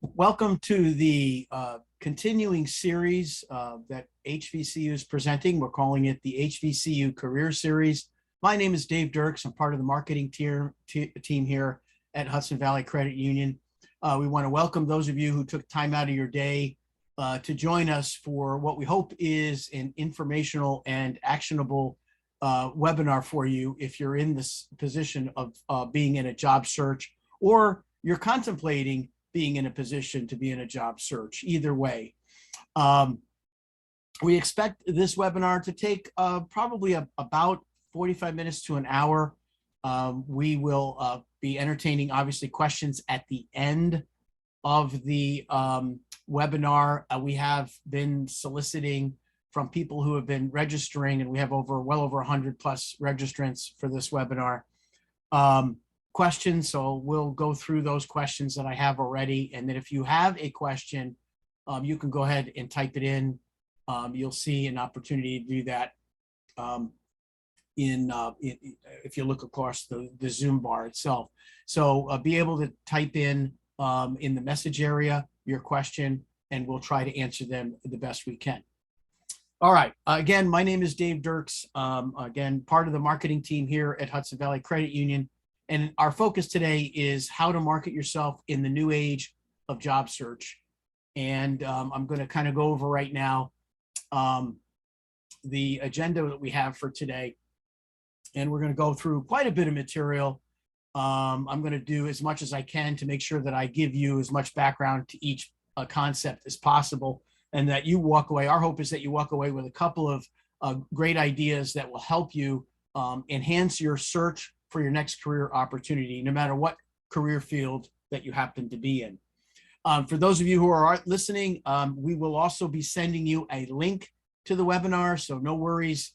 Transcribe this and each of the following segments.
Welcome to the continuing series that HVCU is presenting. We're calling it the HVCU Career Series. My name is Dave Dirks. I'm part of the marketing team here at Hudson Valley Credit Union. We want to welcome those of you who took time out of your day to join us for what we hope is an informational and actionable webinar for you if you're in this position of being in a job search, or you're contemplating being in a position to be in a job search. Either way, we expect this webinar to take probably about 45 minutes to an hour. We will be entertaining, obviously, questions at the end of the webinar. We have been soliciting from people who have been registering, and we have well over 100 plus registrants for this webinar. Questions, so we'll go through those questions that I have already, and then if you have a question, you can go ahead and type it in. You'll see an opportunity to do that if you look across the Zoom bar itself. So be able to type in the message area your question, and we'll try to answer them the best we can. All right, again, my name is Dave Dirks, again, part of the marketing team here at Hudson Valley Credit Union. And our focus today is how to market yourself in the new age of job search. And I'm going to kind of go over right now the agenda that we have for today. And we're going to go through quite a bit of material. I'm going to do as much as I can to make sure that I give you as much background to each concept as possible, and that you walk away. Our hope is that you walk away with a couple of great ideas that will help you enhance your search for your next career opportunity, no matter what career field that you happen to be in. For those of you who are listening, we will also be sending you a link to the webinar, so no worries.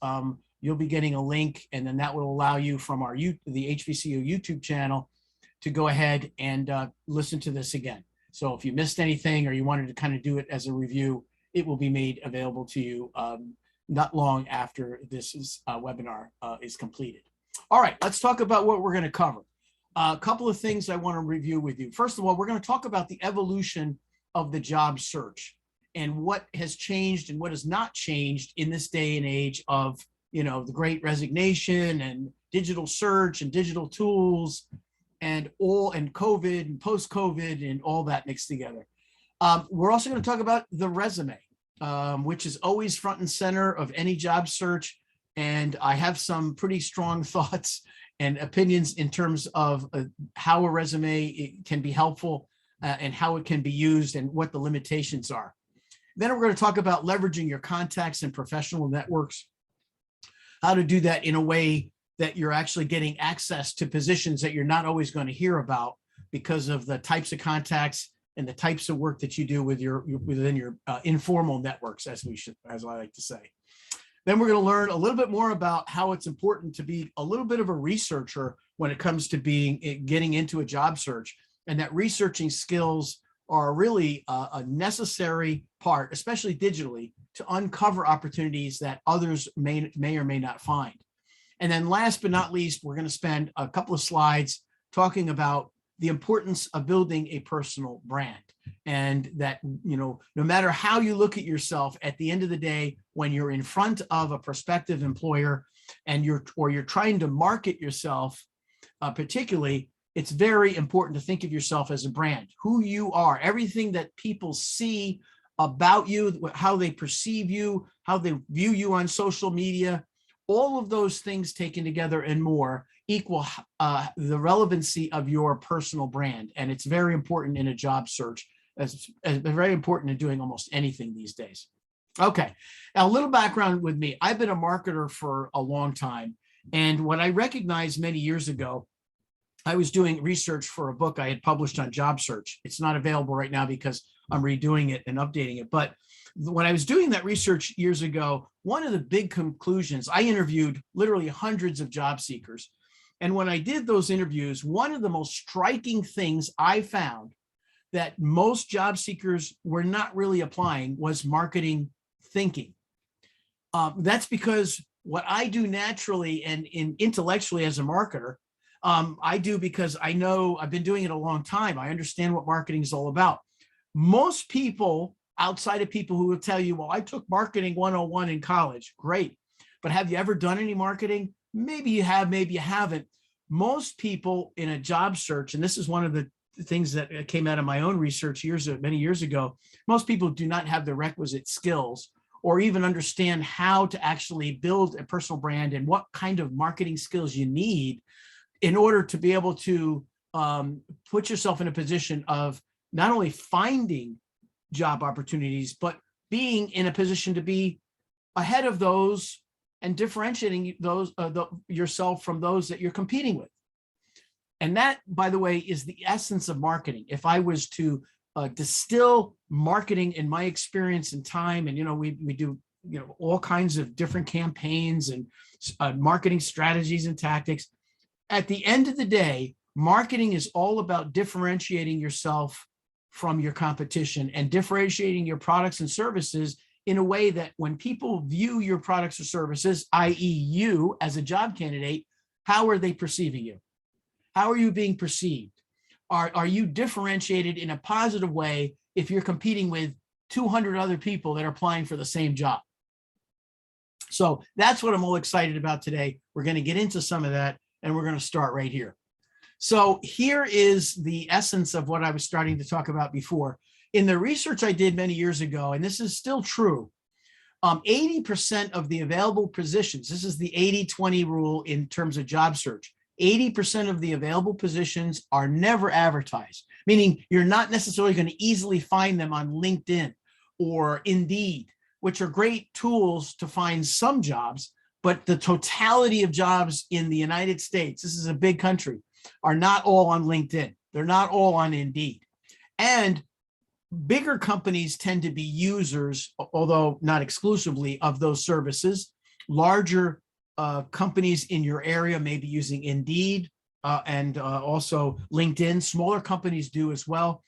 You'll be getting a link, and then that will allow you from the HVCU YouTube channel to go ahead and listen to this again. So if you missed anything or you wanted to kind of do it as a review, it will be made available to you not long after this webinar is completed. All right, let's talk about what we're going to cover. A couple of things I want to review with you. First of all, we're going to talk about the evolution of the job search and what has changed and what has not changed in this day and age of, the Great Resignation and digital search and digital tools and COVID and post-COVID and all that mixed together. We're also going to talk about the resume, which is always front and center of any job search. And I have some pretty strong thoughts and opinions in terms of how a resume can be helpful and how it can be used and what the limitations are. Then we're going to talk about leveraging your contacts and professional networks, how to do that in a way that you're actually getting access to positions that you're not always going to hear about because of the types of contacts and the types of work that you do within your informal networks, as I like to say. Then we're going to learn a little bit more about how it's important to be a little bit of a researcher when it comes to getting into a job search, and that researching skills are really a necessary part, especially digitally, to uncover opportunities that others may or may not find. And then last but not least, we're going to spend a couple of slides talking about the importance of building a personal brand. And that, no matter how you look at yourself, at the end of the day, when you're in front of a prospective employer and you're trying to market yourself, particularly, it's very important to think of yourself as a brand, who you are, everything that people see about you, how they perceive you, how they view you on social media. All of those things taken together and more equal the relevancy of your personal brand. And it's very important in a job search, as very important in doing almost anything these days. Okay, now a little background with me. I've been a marketer for a long time. And what I recognized many years ago, I was doing research for a book I had published on job search. It's not available right now because I'm redoing it and updating it. But when I was doing that research years ago, one of the big conclusions, I interviewed literally hundreds of job seekers. And when I did those interviews, one of the most striking things I found that most job seekers were not really applying was marketing thinking. That's because what I do naturally and intellectually as a marketer, I do because I know I've been doing it a long time. I understand what marketing is all about. Most people, outside of people who will tell you, well, I took marketing 101 in college. Great. But have you ever done any marketing? Maybe you have, maybe you haven't. Most people in a job search, and this is one of the things that came out of my own research many years ago, most people do not have the requisite skills or even understand how to actually build a personal brand and what kind of marketing skills you need in order to be able to put yourself in a position of not only finding job opportunities, but being in a position to be ahead of those and differentiating those yourself from those that you're competing with. And that, by the way, is the essence of marketing. If I was to distill marketing in my experience and time, and we do all kinds of different campaigns and marketing strategies and tactics. At the end of the day, marketing is all about differentiating yourself from your competition and differentiating your products and services in a way that when people view your products or services, i.e. you as a job candidate, how are they perceiving you? How are you being perceived? Are you differentiated in a positive way if you're competing with 200 other people that are applying for the same job? So that's what I'm all excited about today. We're going to get into some of that, and we're going to start right here. So here is the essence of what I was starting to talk about before. In the research I did many years ago, and this is still true, 80% of the available positions, this is the 80-20 rule in terms of job search, 80% of the available positions are never advertised, meaning you're not necessarily going to easily find them on LinkedIn or Indeed, which are great tools to find some jobs, but the totality of jobs in the United States, this is a big country, are not all on LinkedIn. They're not all on Indeed. And bigger companies tend to be users, although not exclusively, of those services. Larger companies in your area may be using Indeed and also LinkedIn. Smaller companies do as well.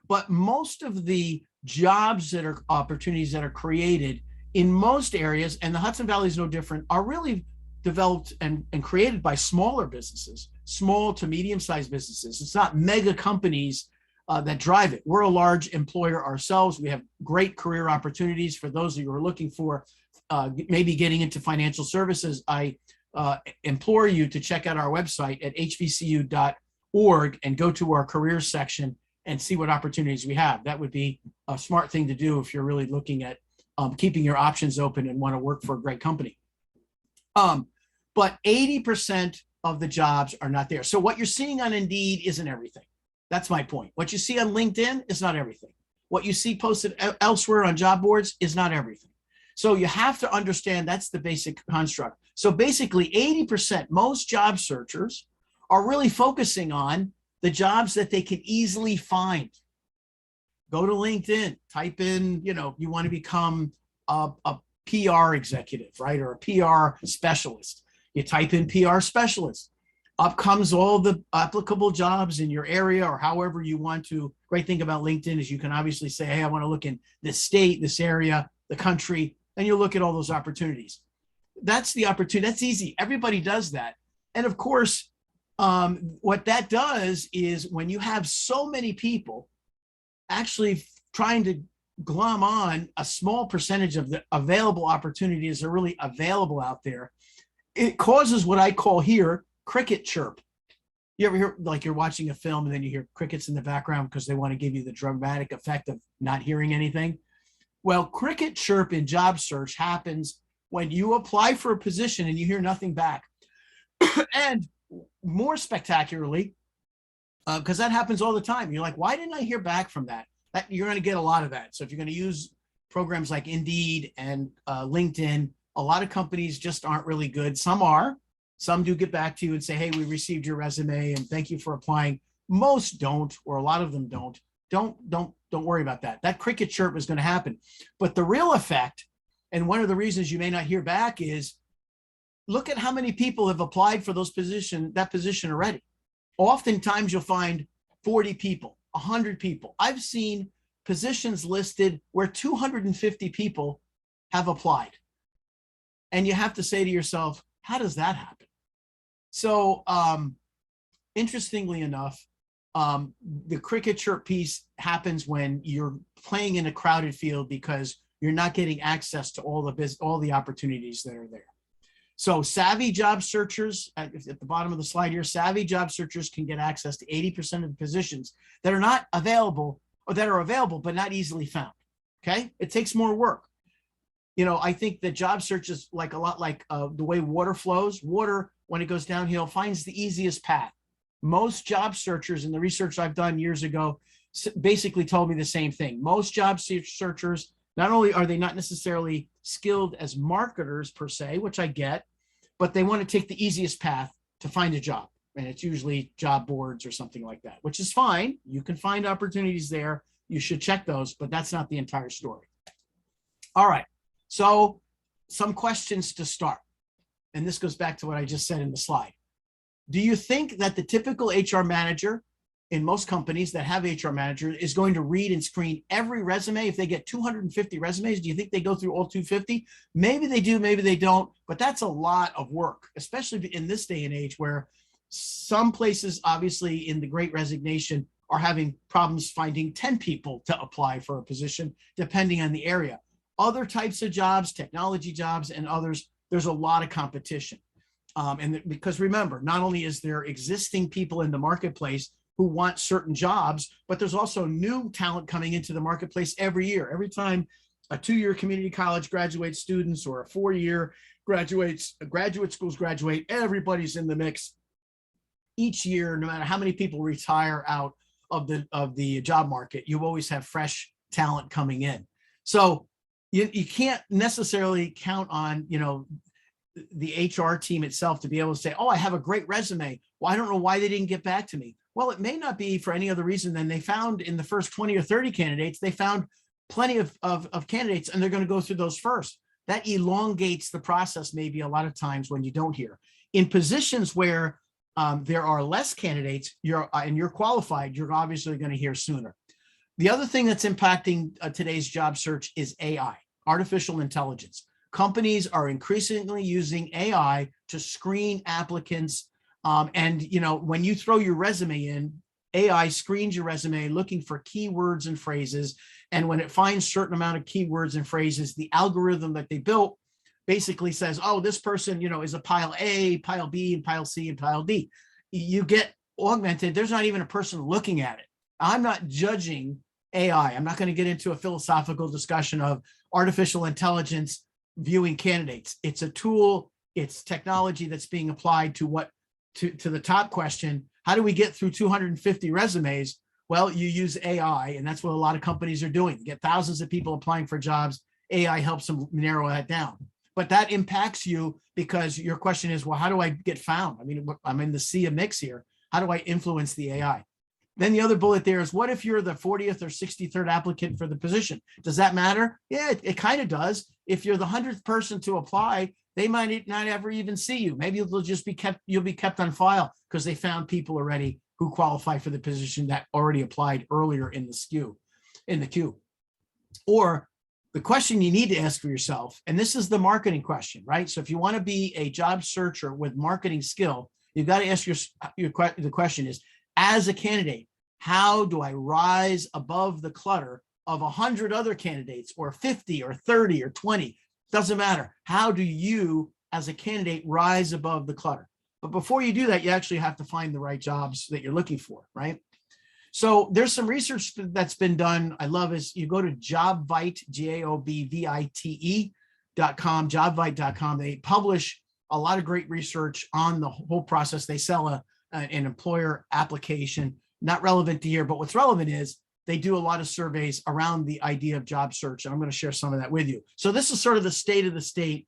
But most of the jobs that are opportunities that are created in most areas, and the Hudson Valley is no different, are really developed and created by smaller businesses, small to medium-sized businesses. It's not mega companies that drive it. We're a large employer ourselves. We have great career opportunities for those of you who are looking for maybe getting into financial services. I implore you to check out our website at hvcu.org and go to our careers section and see what opportunities we have. That would be a smart thing to do if you're really looking at keeping your options open and want to work for a great company. But 80% of the jobs are not there. So what you're seeing on Indeed isn't everything. That's my point. What you see on LinkedIn is not everything. What you see posted elsewhere on job boards is not everything. So you have to understand that's the basic construct. So basically 80%, most job searchers are really focusing on the jobs that they can easily find. Go to LinkedIn, type in, you want to become a PR executive, right? Or a PR specialist. You type in PR specialist. Up comes all the applicable jobs in your area or however you want to. Great thing about LinkedIn is you can obviously say, hey, I want to look in this state, this area, the country, and you look at all those opportunities. That's the opportunity. That's easy. Everybody does that. And of course, what that does is when you have so many people actually trying to glom on a small percentage of the available opportunities that are really available out there, it causes what I call here cricket chirp. You ever hear, like you're watching a film and then you hear crickets in the background because they want to give you the dramatic effect of not hearing anything? Well, cricket chirp in job search happens when you apply for a position and you hear nothing back. And more spectacularly, because that happens all the time. You're like, why didn't I hear back from that? You're going to get a lot of that. So if you're going to use programs like Indeed and LinkedIn, a lot of companies just aren't really good. Some are. Some do get back to you and say, hey, we received your resume and thank you for applying. Most don't, or a lot of them don't. Don't worry about that. That cricket chirp is going to happen. But the real effect, and one of the reasons you may not hear back, is look at how many people have applied for that position already. Oftentimes you'll find 40 people, 100 people. I've seen positions listed where 250 people have applied. And you have to say to yourself, how does that happen? So interestingly enough, The cricket chirp piece happens when you're playing in a crowded field because you're not getting access to all the opportunities that are there. So savvy job searchers, at the bottom of the slide here, savvy job searchers can get access to 80% of the positions that are not available, or that are available but not easily found. Okay, it takes more work. You know, I think that job search is like a lot like the way water flows. Water, when it goes downhill, finds the easiest path. Most job searchers, in the research I've done years ago, basically told me the same thing. Most job searchers, not only are they not necessarily skilled as marketers per se, which I get, but they want to take the easiest path to find a job. And it's usually job boards or something like that, which is fine. You can find opportunities there. You should check those, but that's not the entire story. All right. So some questions to start. And this goes back to what I just said in the slide. Do you think that the typical HR manager in most companies that have HR managers is going to read and screen every resume? If they get 250 resumes, do you think they go through all 250? Maybe they do, maybe they don't, but that's a lot of work, especially in this day and age where some places, obviously in the Great Resignation, are having problems finding 10 people to apply for a position, depending on the area. Other types of jobs, technology jobs and others, there's a lot of competition. And because remember, not only is there existing people in the marketplace who want certain jobs, but there's also new talent coming into the marketplace every year. Every time a 2-year community college graduates students or a 4-year graduate schools graduate, everybody's in the mix each year. No matter how many people retire out of the job market, you always have fresh talent coming in. So you can't necessarily count on, you know, the HR team itself to be able to say, oh, I have a great resume. Well, I don't know why they didn't get back to me. Well, it may not be for any other reason than they found in the first 20 or 30 candidates, they found plenty of candidates and they're going to go through those first. That elongates the process maybe a lot of times when you don't hear. In positions where there are less candidates and you're qualified, you're obviously going to hear sooner. The other thing that's impacting today's job search is AI, artificial intelligence. Companies are increasingly using AI to screen applicants. And, you know, when you throw your resume in, AI screens your resume looking for keywords and phrases. And when it finds a certain amount of keywords and phrases, the algorithm that they built basically says, oh, this person, you know, is a pile A, pile B, and pile C, and pile D. You get augmented. There's not even a person looking at it. I'm not judging AI. I'm not going to get into a philosophical discussion of artificial intelligence viewing candidates. It's a tool. It's technology that's being applied to the top question. How do we get through 250 resumes? Well, you use AI, and that's what a lot of companies are doing. You get thousands of people applying for jobs. AI helps them narrow that down. But that impacts you because your question is, well, how do I get found? I mean, I'm in the sea of mix here. How do I influence the AI? Then the other bullet there is, what if you're the 40th or 63rd applicant for the position? Does that matter? Yeah, it kind of does. If you're the 100th person to apply, they might not ever even see you. Maybe you'll be kept on file because they found people already who qualify for the position that already applied earlier in the queue. Or the question you need to ask for yourself, and this is the marketing question, right? So if you want to be a job searcher with marketing skill, you've got to ask the question is, as a candidate, how do I rise above the clutter of 100 other candidates, or 50 or 30 or 20? Doesn't matter. How do you, as a candidate, rise above the clutter? But before you do that, you actually have to find the right jobs that you're looking for, right? So there's some research that's been done. I love is you go to JobVite, JobVite.com, JobVite.com. They publish a lot of great research on the whole process. They sell an employer application, not relevant to here, but what's relevant is they do a lot of surveys around the idea of job search. And I'm going to share some of that with you. So this is sort of the state of the state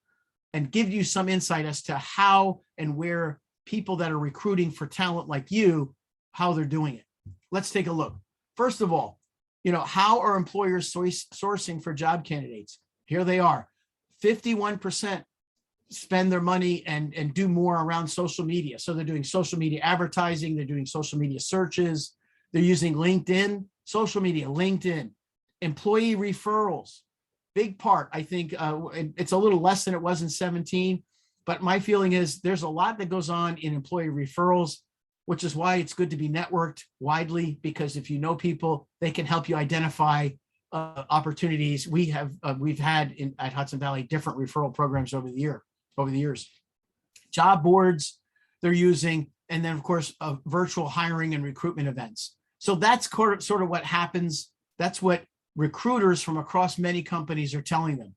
and give you some insight as to how and where people that are recruiting for talent like you, how they're doing it. Let's take a look. First of all, you know, how are employers sourcing for job candidates? Here they are. 51% spend their money and do more around social media. So they're doing social media advertising. They're doing social media searches. They're using LinkedIn, social media, LinkedIn, employee referrals. Big part, I think it's a little less than it was in 17, but my feeling is there's a lot that goes on in employee referrals. which is why it's good to be networked widely, because if you know people, they can help you identify opportunities. We've had at Hudson Valley different referral programs over the years. Job boards they're using, and then of course virtual hiring and recruitment events. So that's sort of what happens. That's what recruiters from across many companies are telling them.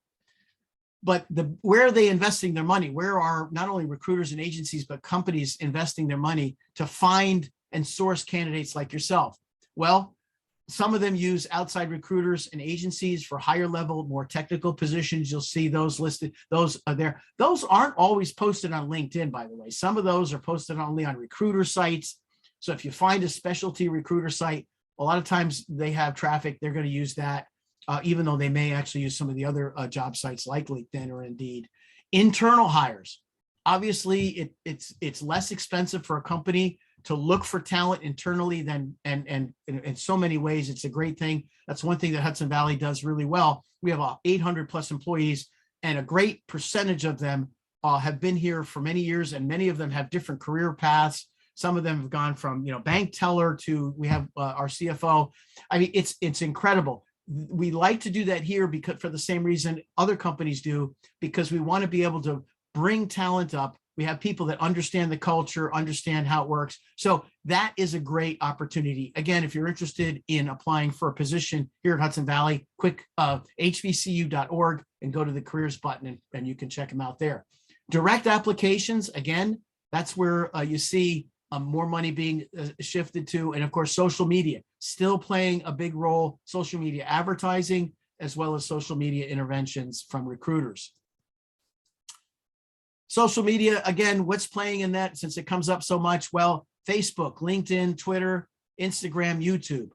But where are they investing their money? Where are not only recruiters and agencies, but companies investing their money to find and source candidates like yourself? Well, some of them use outside recruiters and agencies for higher level, more technical positions. You'll see those listed. Those are there. Those aren't always posted on LinkedIn, by the way. Some of those are posted only on recruiter sites. So if you find a specialty recruiter site, a lot of times they have traffic. They're going to use that, even though they may actually use some of the other job sites like LinkedIn or Indeed. Internal hires. Obviously, it's less expensive for a company to look for talent internally than, and in so many ways, it's a great thing. That's one thing that Hudson Valley does really well. We have 800 plus employees, and a great percentage of them have been here for many years, and many of them have different career paths. Some of them have gone from, bank teller to, we have our CFO. I mean, it's incredible. We like to do that here because for the same reason other companies do, because we want to be able to bring talent up. We have people that understand the culture, understand how it works. So that is a great opportunity. Again, if you're interested in applying for a position here at Hudson Valley, quick HVCU.org and go to the careers button and you can check them out there. Direct applications, again, that's where you see more money being shifted to. And of course, social media still playing a big role, social media advertising, as well as social media interventions from recruiters. Social media, again, what's playing in that since it comes up so much? Well, Facebook, LinkedIn, Twitter, Instagram, YouTube.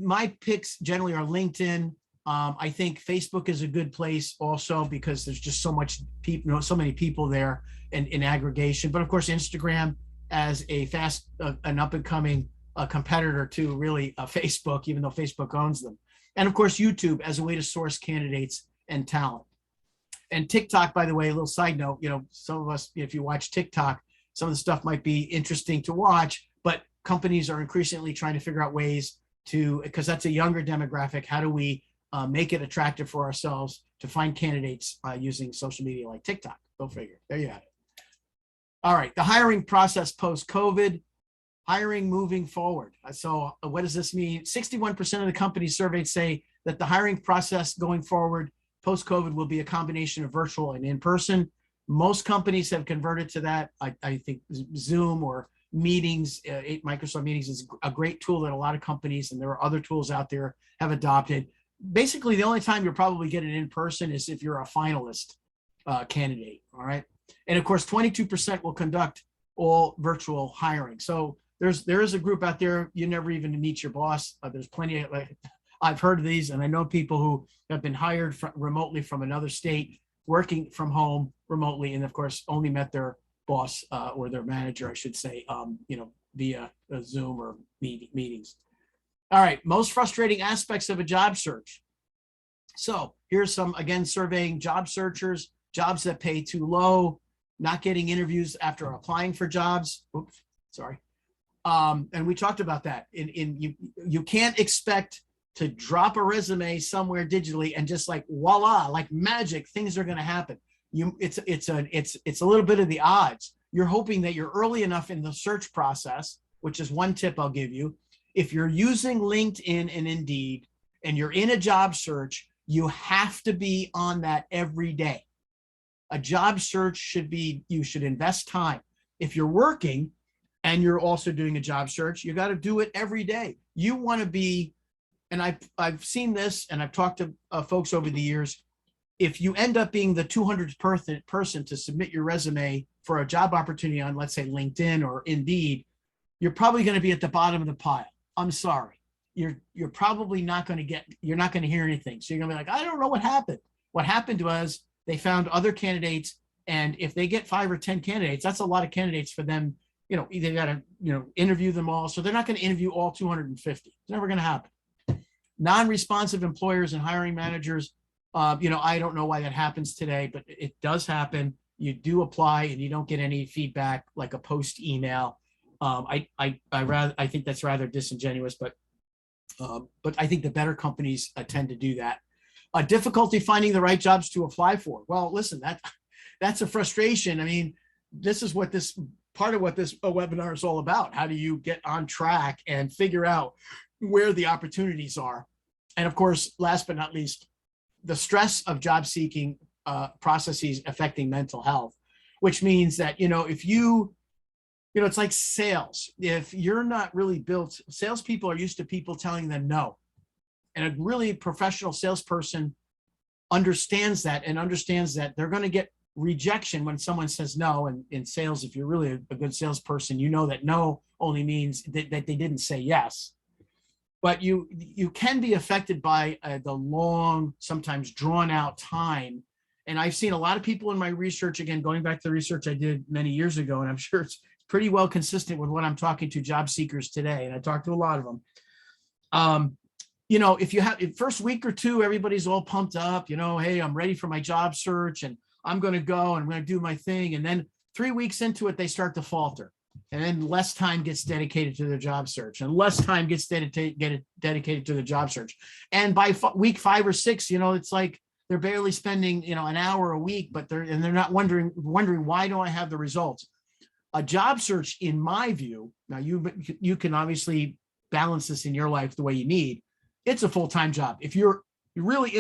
My picks generally are LinkedIn. I think Facebook is a good place also because there's just so much people, so many people there in aggregation. But of course, Instagram as a fast an up and coming competitor to really Facebook, even though Facebook owns them. And of course, YouTube as a way to source candidates and talent. And TikTok, by the way, a little side note, some of us, if you watch TikTok, some of the stuff might be interesting to watch, but companies are increasingly trying to figure out ways to, because that's a younger demographic, how do we make it attractive for ourselves to find candidates using social media like TikTok? Go figure. There you have it. All right, the hiring process post-COVID, hiring moving forward. So what does this mean? 61% of the companies surveyed say that the hiring process going forward post-COVID will be a combination of virtual and in-person. Most companies have converted to that. I think Zoom or meetings, Microsoft Meetings is a great tool that a lot of companies, and there are other tools out there, have adopted. Basically, the only time you're probably getting in person is if you're a finalist candidate, all right? And of course, 22% will conduct all virtual hiring. So there is a group out there, you never even meet your boss. There's plenty of, I've heard of these, and I know people who have been hired remotely from another state, working from home remotely, and of course only met their boss or their manager, I should say, via Zoom or meetings. All right, most frustrating aspects of a job search. So here's some, again, surveying job searchers, jobs that pay too low, not getting interviews after applying for jobs. Oops, sorry. And we talked about that. You can't expect to drop a resume somewhere digitally and just like voila, like magic, things are going to happen. It's a little bit of the odds. You're hoping that you're early enough in the search process, which is one tip I'll give you. If you're using LinkedIn and Indeed and you're in a job search, you have to be on that every day. A job search should be, you should invest time. If you're working and you're also doing a job search, you got to do it every day. You want to be, and I've seen this and I've talked to folks over the years, if you end up being the 200th person to submit your resume for a job opportunity on, let's say, LinkedIn or Indeed, you're probably going to be at the bottom of the pile. I'm sorry. You're probably not going to get, you're not going to hear anything. So you're going to be like, I don't know what happened. What happened was they found other candidates, and if they get 5 or 10 candidates, that's a lot of candidates for them. They got to, interview them all. So they're not going to interview all 250. It's never going to happen. Non-responsive employers and hiring managers. I don't know why that happens today, but it does happen. You do apply and you don't get any feedback like a post email. I think that's rather disingenuous, but I think the better companies tend to do that. Difficulty finding the right jobs to apply for. Well, listen, that's a frustration. I mean, this is what this part of what this webinar is all about. How do you get on track and figure out where the opportunities are? And of course, last but not least, the stress of job seeking processes affecting mental health, which means that, if it's like sales. If you're not really built, salespeople are used to people telling them no. And a really professional salesperson understands that and understands that they're going to get rejection when someone says no. And in sales, if you're really a good salesperson, you know that no only means that they didn't say yes. But you can be affected by the long, sometimes drawn out time. And I've seen a lot of people in my research, again, going back to the research I did many years ago, and I'm sure it's pretty well consistent with what I'm talking to job seekers today. And I talked to a lot of them. If you have first week or two, everybody's all pumped up, hey, I'm ready for my job search and I'm going to go and I'm going to do my thing. And then 3 weeks into it, they start to falter. And then less time gets dedicated to their job search and less time gets dedicated to the job search. And by week 5 or 6, it's like they're barely spending, an hour a week, but they're not wondering why don't I have the results? A job search, in my view, now you can obviously balance this in your life the way you need. It's a full-time job. If you're really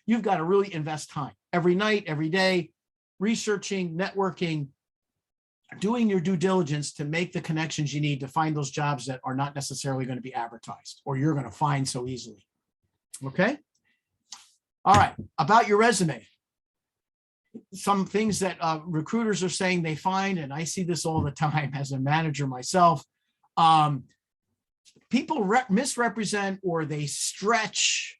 you've got to really invest time every night, every day, researching, networking, doing your due diligence to make the connections you need to find those jobs that are not necessarily going to be advertised or you're going to find so easily. Okay. All right. About your resume. Some things that recruiters are saying they find, and I see this all the time as a manager myself. People misrepresent or they stretch,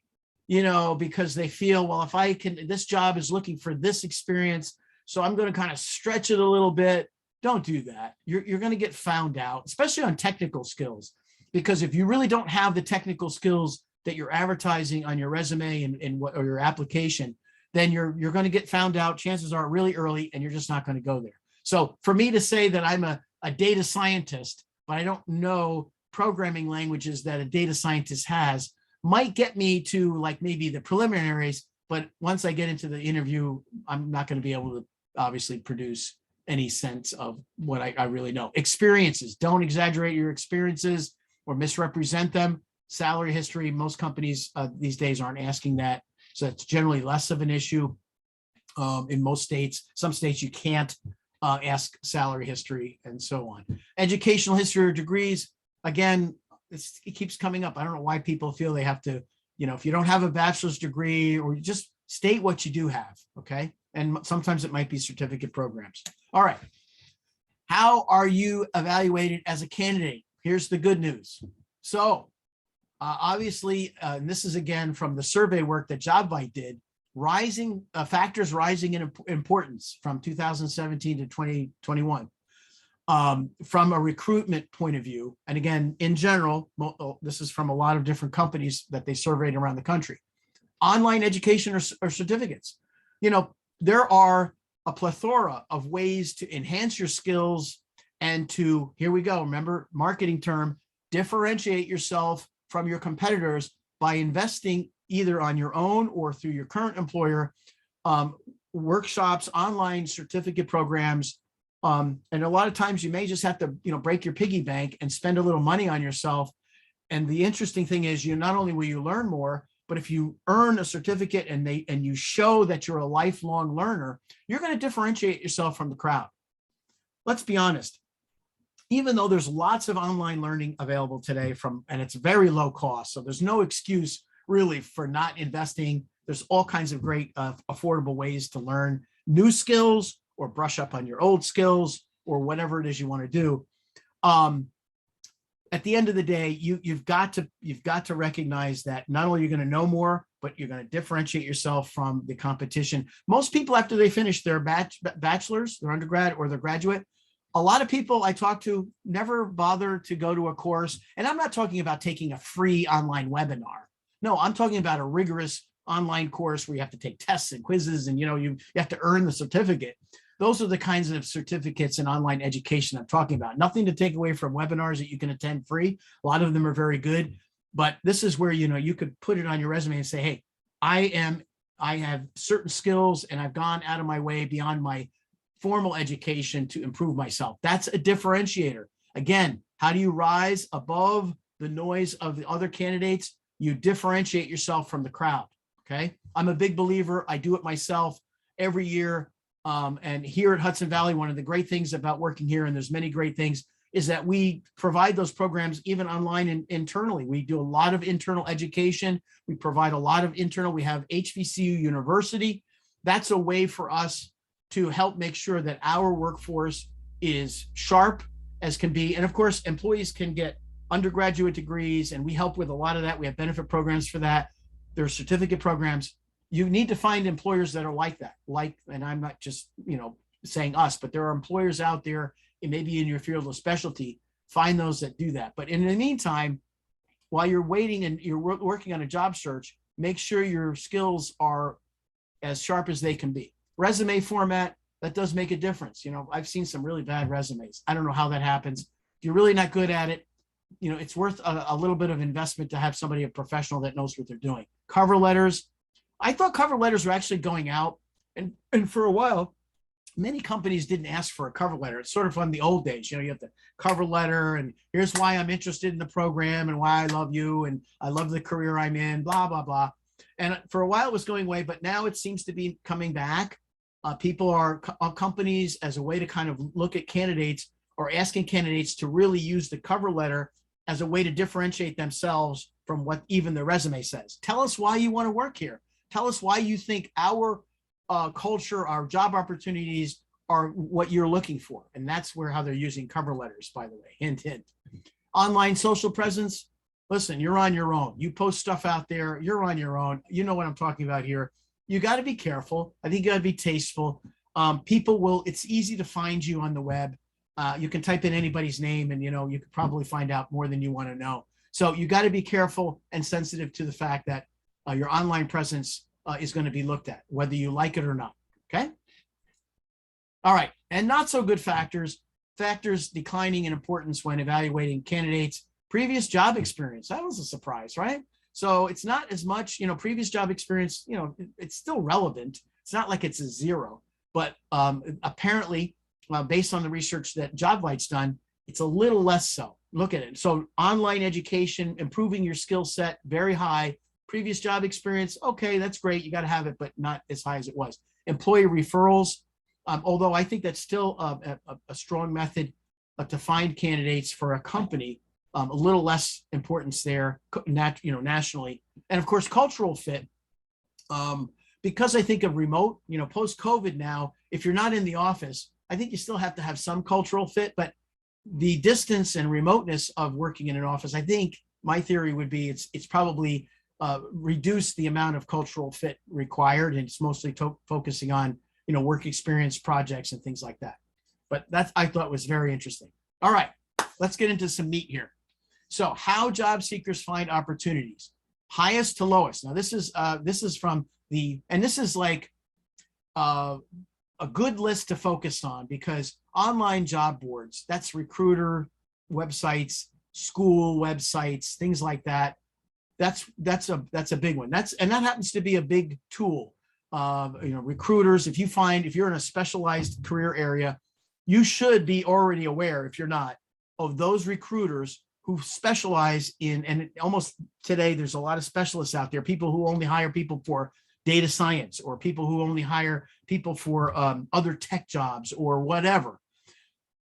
because they feel, well, if I can, this job is looking for this experience, so I'm going to kind of stretch it a little bit. Don't do that. You're going to get found out, especially on technical skills, because if you really don't have the technical skills that you're advertising on your resume or your application, then you're going to get found out. Chances are really early, and you're just not going to go there. So for me to say that I'm a data scientist, but I don't know programming languages that a data scientist has, might get me to like maybe the preliminaries, but once I get into the interview, I'm not going to be able to obviously produce any sense of what I really know. Experiences, don't exaggerate your experiences or misrepresent them. Salary history, most companies these days aren't asking that. So it's generally less of an issue in most states. Some states you can't ask salary history and so on. Educational history or degrees, again, it keeps coming up. I don't know why people feel they have to, if you don't have a bachelor's degree, or you just state what you do have, okay? And sometimes it might be certificate programs. All right. How are you evaluated as a candidate? Here's the good news. So obviously, and this is again from the survey work that JobVite did, factors rising in importance from 2017 to 2021. From a recruitment point of view, and again, in general, this is from a lot of different companies that they surveyed around the country. Online education or certificates. There are a plethora of ways to enhance your skills and to, here we go, remember, marketing term, differentiate yourself from your competitors by investing either on your own or through your current employer, workshops, online certificate programs. And a lot of times you may just have to, break your piggy bank and spend a little money on yourself. And the interesting thing is, not only will you learn more, but if you earn a certificate and you show that you're a lifelong learner, you're going to differentiate yourself from the crowd. Let's be honest. Even though there's lots of online learning available today and it's very low cost, so there's no excuse really for not investing. There's all kinds of great affordable ways to learn new skills or brush up on your old skills or whatever it is you want to do. At the end of the day, you've got to recognize that not only are you going to know more, but you're going to differentiate yourself from the competition. Most people, after they finish their bachelor's, their undergrad or their graduate, a lot of people I talk to never bother to go to a course. And I'm not talking about taking a free online webinar. No, I'm talking about a rigorous online course where you have to take tests and quizzes and you have to earn the certificate. those are the kinds of certificates and online education I'm talking about. Nothing to take away from webinars that you can attend free. A lot of them are very good, but this is where, you could put it on your resume and say, hey, I have certain skills and I've gone out of my way beyond my formal education to improve myself. That's a differentiator. Again, how do you rise above the noise of the other candidates? You differentiate yourself from the crowd. Okay. I'm a big believer. I do it myself every year. And here at Hudson Valley, one of the great things about working here, and there's many great things, is that we provide those programs even online and internally. We do a lot of internal education. We provide a lot of internal. We have HVCU University. That's a way for us to help make sure that our workforce is sharp as can be. And of course, employees can get undergraduate degrees, and we help with a lot of that. We have benefit programs for that. There are certificate programs. You need to find employers that are like that. And I'm not just, saying us, but there are employers out there, and maybe in your field of specialty, find those that do that. But in the meantime, while you're waiting and you're working on a job search, make sure your skills are as sharp as they can be. Resume format, that does make a difference. I've seen some really bad resumes. I don't know how that happens. If you're really not good at it, it's worth a little bit of investment to have somebody, a professional that knows what they're doing. Cover letters. I thought cover letters were actually going out. And for a while, many companies didn't ask for a cover letter. It's sort of from the old days. You have the cover letter, and here's why I'm interested in the program and why I love you and I love the career I'm in, blah, blah, blah. And for a while it was going away, but now it seems to be coming back. Companies, as a way to kind of look at candidates, or asking candidates to really use the cover letter as a way to differentiate themselves from what even the resume says. Tell us why you want to work here. Tell us why you think our culture, our job opportunities are what you're looking for. And that's how they're using cover letters, by the way, hint, hint. Online social presence. Listen, you're on your own. You post stuff out there, you're on your own. You know what I'm talking about here. You got to be careful. I think you got to be tasteful. It's easy to find you on the web. You can type in anybody's name and, you could probably find out more than you want to know. So you got to be careful and sensitive to the fact that your online presence is going to be looked at, whether you like it or not. Okay. All right. And not so good factors declining in importance when evaluating candidates. Previous job experience. That was a surprise, right? So it's not as much, previous job experience, it's still relevant. It's not like it's a zero, but apparently, based on the research that JobVite's done, it's a little less so. Look at it. So online education, improving your skill set, very high. Previous job experience, okay, that's great. You got to have it, but not as high as it was. Employee referrals, although I think that's still a strong method to find candidates for a company. A little less importance there, nationally. And of course, cultural fit. Because I think of remote, post-COVID now, if you're not in the office, I think you still have to have some cultural fit, but the distance and remoteness of working in an office, I think my theory would be it's probably reduced the amount of cultural fit required, and it's mostly focusing on, work experience projects and things like that. But that I thought was very interesting. All right, let's get into some meat here. So how job seekers find opportunities, highest to lowest. Now this is from and this is like a good list to focus on, because online job boards, that's recruiter websites, school websites, things like that. That's a big one. And that happens to be a big tool. Recruiters, if you're in a specialized career area, you should be already aware, if you're not, of those recruiters who specialize in, and almost today, there's a lot of specialists out there, people who only hire people for data science, or people who only hire people for other tech jobs or whatever.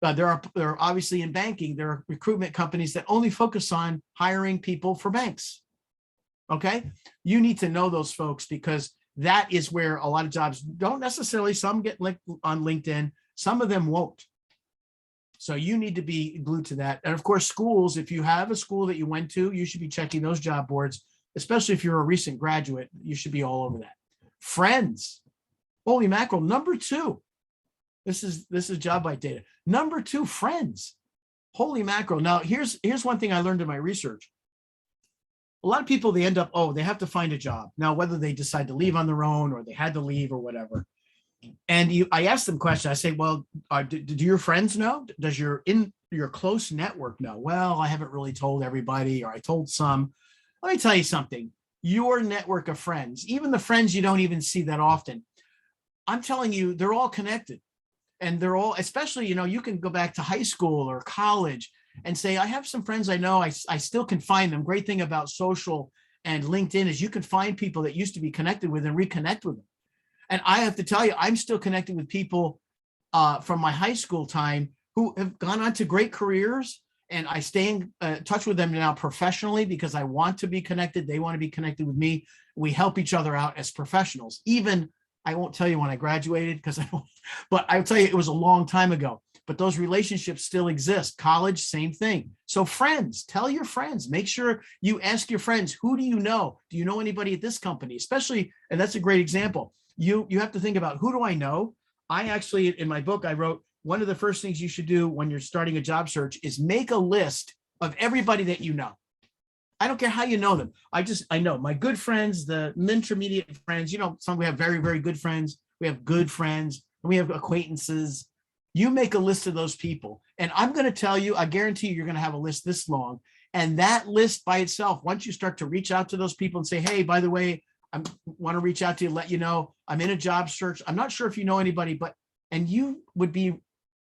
There are obviously in banking, there are recruitment companies that only focus on hiring people for banks. Okay. You need to know those folks, because that is where a lot of jobs don't necessarily, some get linked on LinkedIn, some of them won't. So you need to be glued to that. And of course, schools, if you have a school that you went to, you should be checking those job boards, especially if you're a recent graduate, you should be all over that. Friends, holy mackerel, number 2. This is JobVite data. Number 2, friends, holy mackerel. Now here's one thing I learned in my research. A lot of people, they end up, they have to find a job. Now, whether they decide to leave on their own or they had to leave or whatever, And I asked them questions. I say, well, do your friends know? Does your close network know? Well, I haven't really told everybody, or I told some. Let me tell you something. Your network of friends, even the friends you don't even see that often, I'm telling you, they're all connected. And they're all, especially, you can go back to high school or college and say, I have some friends I know, I still can find them. Great thing about social and LinkedIn is you can find people that used to be connected with and reconnect with them. And I have to tell you, I'm still connected with people from my high school time who have gone on to great careers. And I stay in touch with them now professionally because I want to be connected. They want to be connected with me. We help each other out as professionals. Even, I won't tell you when I graduated because I don't, but I'll tell you, it was a long time ago. But those relationships still exist. College, same thing. So friends, tell your friends, make sure you ask your friends, who do you know? Do you know anybody at this company? Especially, and that's a great example. You have to think about, who do I know? I actually, in my book, I wrote, one of the first things you should do when you're starting a job search is make a list of everybody that you know. I don't care how you know them. I know my good friends, the intermediate friends, some we have very, very good friends. We have good friends, and we have acquaintances. You make a list of those people. And I'm going to tell you, I guarantee you're going to have a list this long. And that list by itself, once you start to reach out to those people and say, hey, by the way, I want to reach out to you, let you know I'm in a job search. I'm not sure if you know anybody, and you would be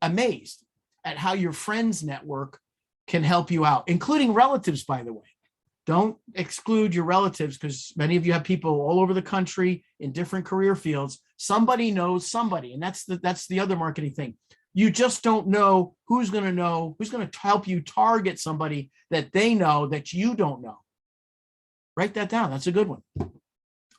amazed at how your friends network can help you out, including relatives, by the way. Don't exclude your relatives, because many of you have people all over the country in different career fields. Somebody knows somebody, and that's the other marketing thing. You just don't know who's going to help you target somebody that they know that you don't know. Write that down. That's a good one.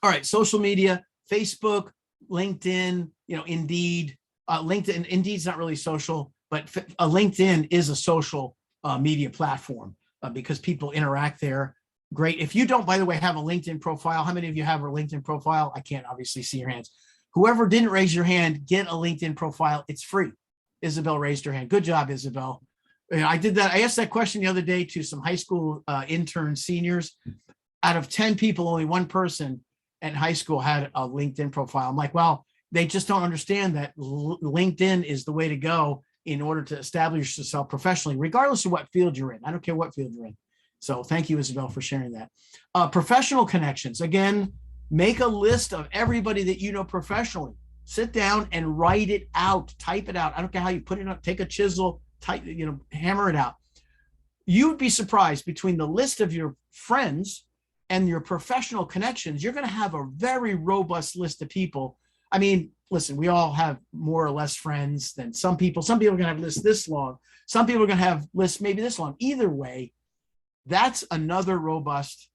All right, social media, Facebook, LinkedIn, Indeed. LinkedIn, Indeed's not really social, but LinkedIn is a social media platform because people interact there. Great. If you don't, by the way, have a LinkedIn profile, how many of you have a LinkedIn profile? I can't obviously see your hands. Whoever didn't raise your hand, get a LinkedIn profile. It's free. Isabel raised her hand. Good job, Isabel. I did that. I asked that question the other day to some high school interns, seniors. Out of 10 people, only one person at high school had a LinkedIn profile. I'm like, well, they just don't understand that LinkedIn is the way to go in order to establish yourself professionally, regardless of what field you're in. I don't care what field you're in. So thank you, Isabel, for sharing that. Professional connections. Again, make a list of everybody that you know professionally. Sit down and write it out. Type it out. I don't care how you put it up. Take a chisel, hammer it out. You'd be surprised, between the list of your friends and your professional connections, you're going to have a very robust list of people. I mean, listen, we all have more or less friends than some people. Some people are going to have lists this long. Some people are going to have lists maybe this long. Either way, that's another robust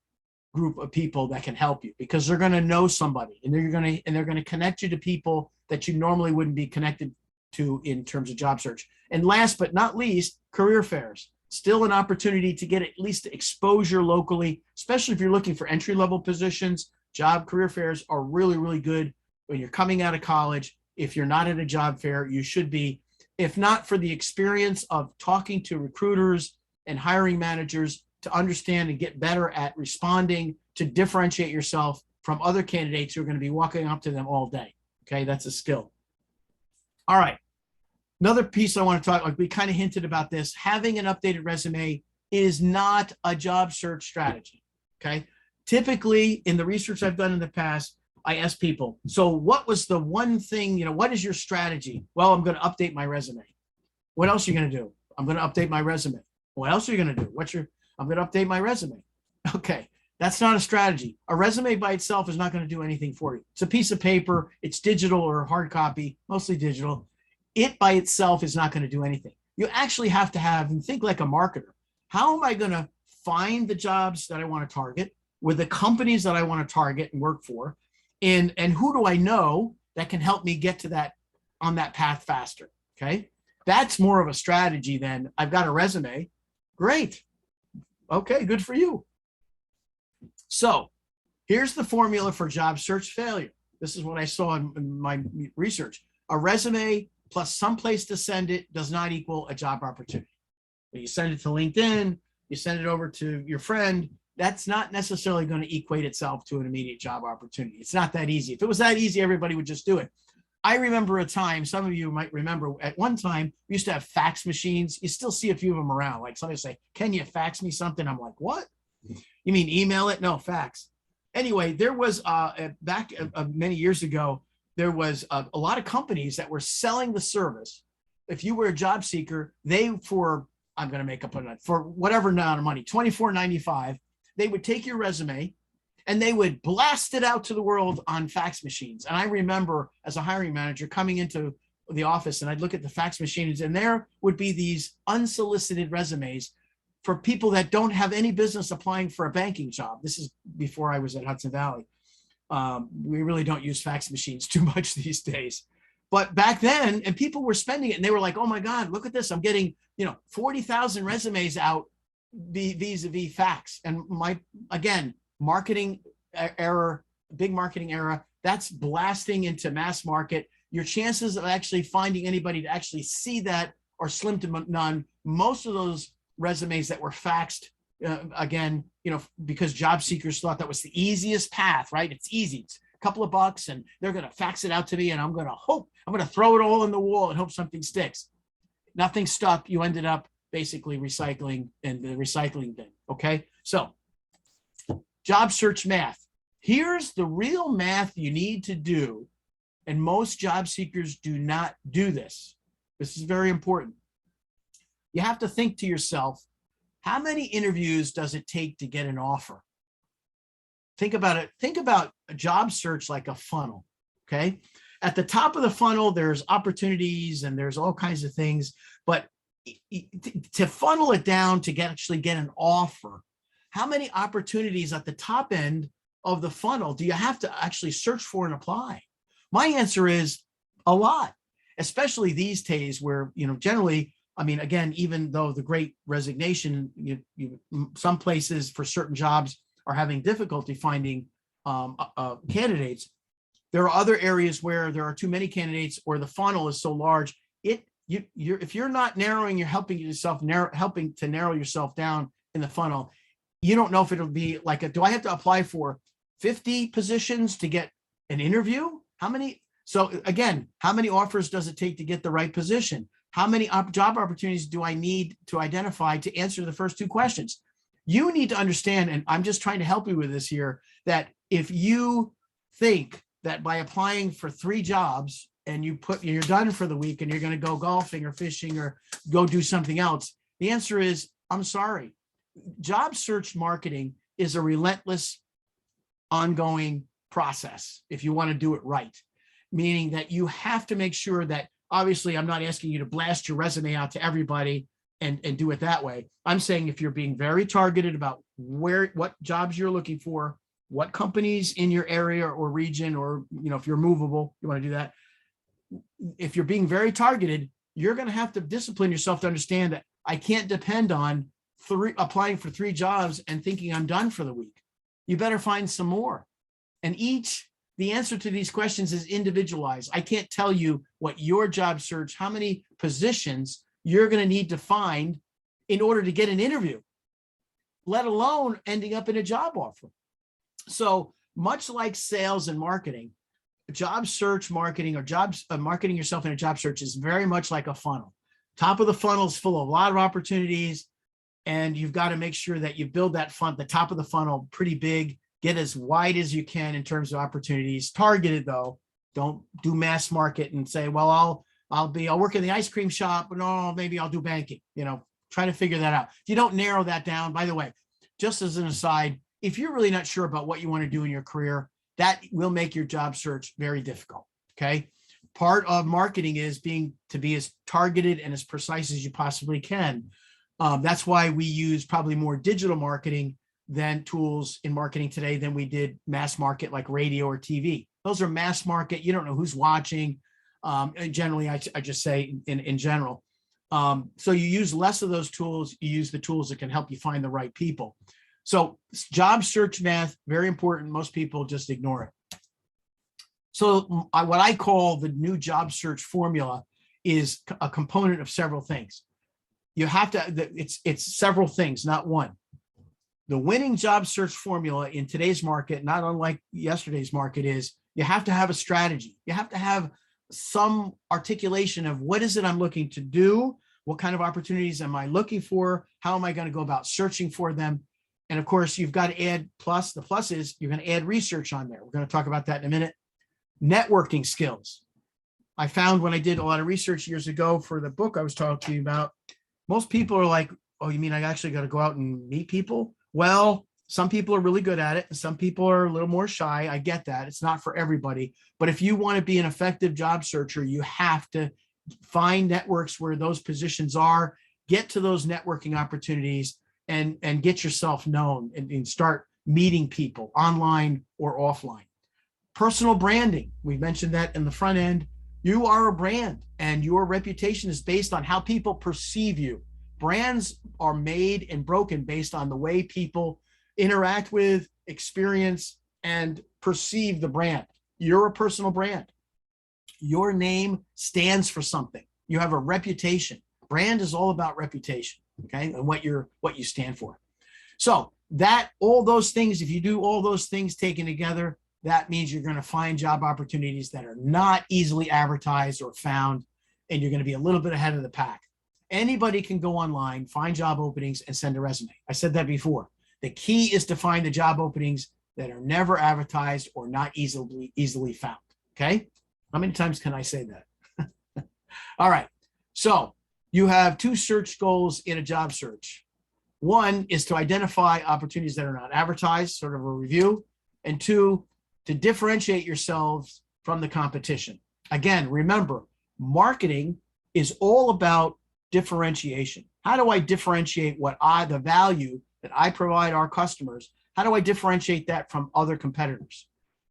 group of people that can help you, because they're going to know somebody, and they're going to connect you to people that you normally wouldn't be connected to in terms of job search. And last but not least, career fairs. Still an opportunity to get at least exposure locally, especially if you're looking for entry-level positions. Career fairs are really, really good when you're coming out of college. If you're not at a job fair, you should be. If not for the experience of talking to recruiters and hiring managers to understand and get better at responding, to differentiate yourself from other candidates who are going to be walking up to them all day. Okay, that's a skill. All right. Another piece I want to talk, like we kind of hinted about this, having an updated resume is not a job search strategy. Okay. Typically, in the research I've done in the past, I ask people, so what was the one thing, what is your strategy? Well, I'm going to update my resume. What else are you going to do? I'm going to update my resume. What else are you going to do? I'm going to update my resume. Okay. That's not a strategy. A resume by itself is not going to do anything for you. It's a piece of paper. It's digital or hard copy, mostly digital. It by itself is not going to do anything. You actually have to have, and think like a marketer. How am I going to find the jobs that I want to target, with the companies that I want to target and work for? And who do I know that can help me get to that, on that path faster? Okay. That's more of a strategy than I've got a resume. Great. Okay. Good for you. So here's the formula for job search failure. This is what I saw in my research. A resume plus some place to send it does not equal a job opportunity. When you send it to LinkedIn, you send it over to your friend, that's not necessarily going to equate itself to an immediate job opportunity. It's not that easy. If it was that easy, everybody would just do it. I remember a time, some of you might remember, at one time, we used to have fax machines. You still see a few of them around. Like somebody say, can you fax me something? I'm like, what? You mean email it? No, fax. Anyway, there was back many years ago, there was a lot of companies that were selling the service. If you were a job seeker, they I'm going to make up for whatever amount of money, $24.95, they would take your resume and they would blast it out to the world on fax machines. And I remember as a hiring manager coming into the office and I'd look at the fax machines and there would be these unsolicited resumes for people that don't have any business applying for a banking job. This is before I was at Hudson Valley. We really don't use fax machines too much these days. But back then, and people were spending it and they were like, oh my God, look at this. I'm getting, 40,000 resumes out vis-a-vis fax. And again, marketing error, big marketing error, that's blasting into mass market. Your chances of actually finding anybody to actually see that are slim to none. Most of those resumes that were faxed, again, because job seekers thought that was the easiest path, right? It's easy. It's a couple of bucks and they're going to fax it out to me and I'm going to throw it all in the wall and hope something sticks. Nothing stuck. You ended up basically recycling in the recycling bin. Okay. So job search math. Here's the real math you need to do. And most job seekers do not do this. This is very important. You have to think to yourself, how many interviews does it take to get an offer? Think about it. Think about a job search like a funnel, okay? At the top of the funnel, there's opportunities and there's all kinds of things, but to funnel it down to actually get an offer, how many opportunities at the top end of the funnel do you have to actually search for and apply? My answer is a lot, especially these days where, generally, I mean, again, even though the great resignation, some places for certain jobs are having difficulty finding candidates. There are other areas where there are too many candidates or the funnel is so large. If you're not narrowing, you're helping to narrow yourself down in the funnel. You don't know if it'll be like do I have to apply for 50 positions to get an interview? How many? So again, how many offers does it take to get the right position? How many job opportunities do I need to identify to answer the first two questions? You need to understand, and I'm just trying to help you with this here, that if you think that by applying for 3 jobs and you're done for the week and you're going to go golfing or fishing or go do something else, the answer is, I'm sorry. Job search marketing is a relentless, ongoing process if you want to do it right, meaning that you have to make sure that, obviously, I'm not asking you to blast your resume out to everybody and do it that way. I'm saying if you're being very targeted about what jobs you're looking for, what companies in your area or region, or if you're movable, you want to do that. If you're being very targeted, you're going to have to discipline yourself to understand that I can't depend on applying for 3 jobs and thinking I'm done for the week. You better find some more. And the answer to these questions is individualized. I can't tell you what your job search, how many positions you're going to need to find in order to get an interview, let alone ending up in a job offer. So much like sales and marketing, job search marketing or marketing yourself in a job search is very much like a funnel. Top of the funnel is full of a lot of opportunities, and you've got to make sure that you build the top of the funnel pretty big. Get as wide as you can in terms of opportunities. Targeted though. Don't do mass market and say, well, I'll work in the ice cream shop, but no, maybe I'll do banking. Try to figure that out. If you don't narrow that down, by the way, just as an aside, if you're really not sure about what you want to do in your career, that will make your job search very difficult. Okay. Part of marketing is to be as targeted and as precise as you possibly can. That's why we use probably more digital marketing than tools in marketing today than we did mass market like radio or TV. Those are mass market. You don't know who's watching. Generally, I just say in general. So you use less of those tools. You use the tools that can help you find the right people. So job search math, very important. Most people just ignore it. So what I call the new job search formula is a component of several things. You have to, it's several things, not one. The winning job search formula in today's market, not unlike yesterday's market, is you have to have a strategy. You have to have some articulation of what is it I'm looking to do? What kind of opportunities am I looking for? How am I going to go about searching for them? And of course, you've got to add plus. The plus is you're going to add research on there. We're going to talk about that in a minute. Networking skills. I found when I did a lot of research years ago for the book I was talking to you about, most people are like, oh, you mean I actually got to go out and meet people? Well, some people are really good at it, and some people are a little more shy. I get that. It's not for everybody. But if you want to be an effective job searcher, you have to find networks where those positions are, get to those networking opportunities, and get yourself known and start meeting people online or offline. Personal branding. We mentioned that in the front end. You are a brand, and your reputation is based on how people perceive you. Brands are made and broken based on the way people interact with, experience, and perceive the brand. You're a personal brand. Your name stands for something. You have a reputation. Brand is all about reputation, okay, and what you stand for. So all those things, if you do all those things taken together, that means you're going to find job opportunities that are not easily advertised or found, and you're going to be a little bit ahead of the pack. Anybody can go online, find job openings, and send a resume. I said that before. The key is to find the job openings that are never advertised or not easily found. Okay? How many times can I say that? All right. So you have two search goals in a job search. One is to identify opportunities that are not advertised, sort of a review. And two, to differentiate yourselves from the competition. Again, remember, marketing is all about differentiation. How do I differentiate the value that I provide our customers? How do I differentiate that from other competitors?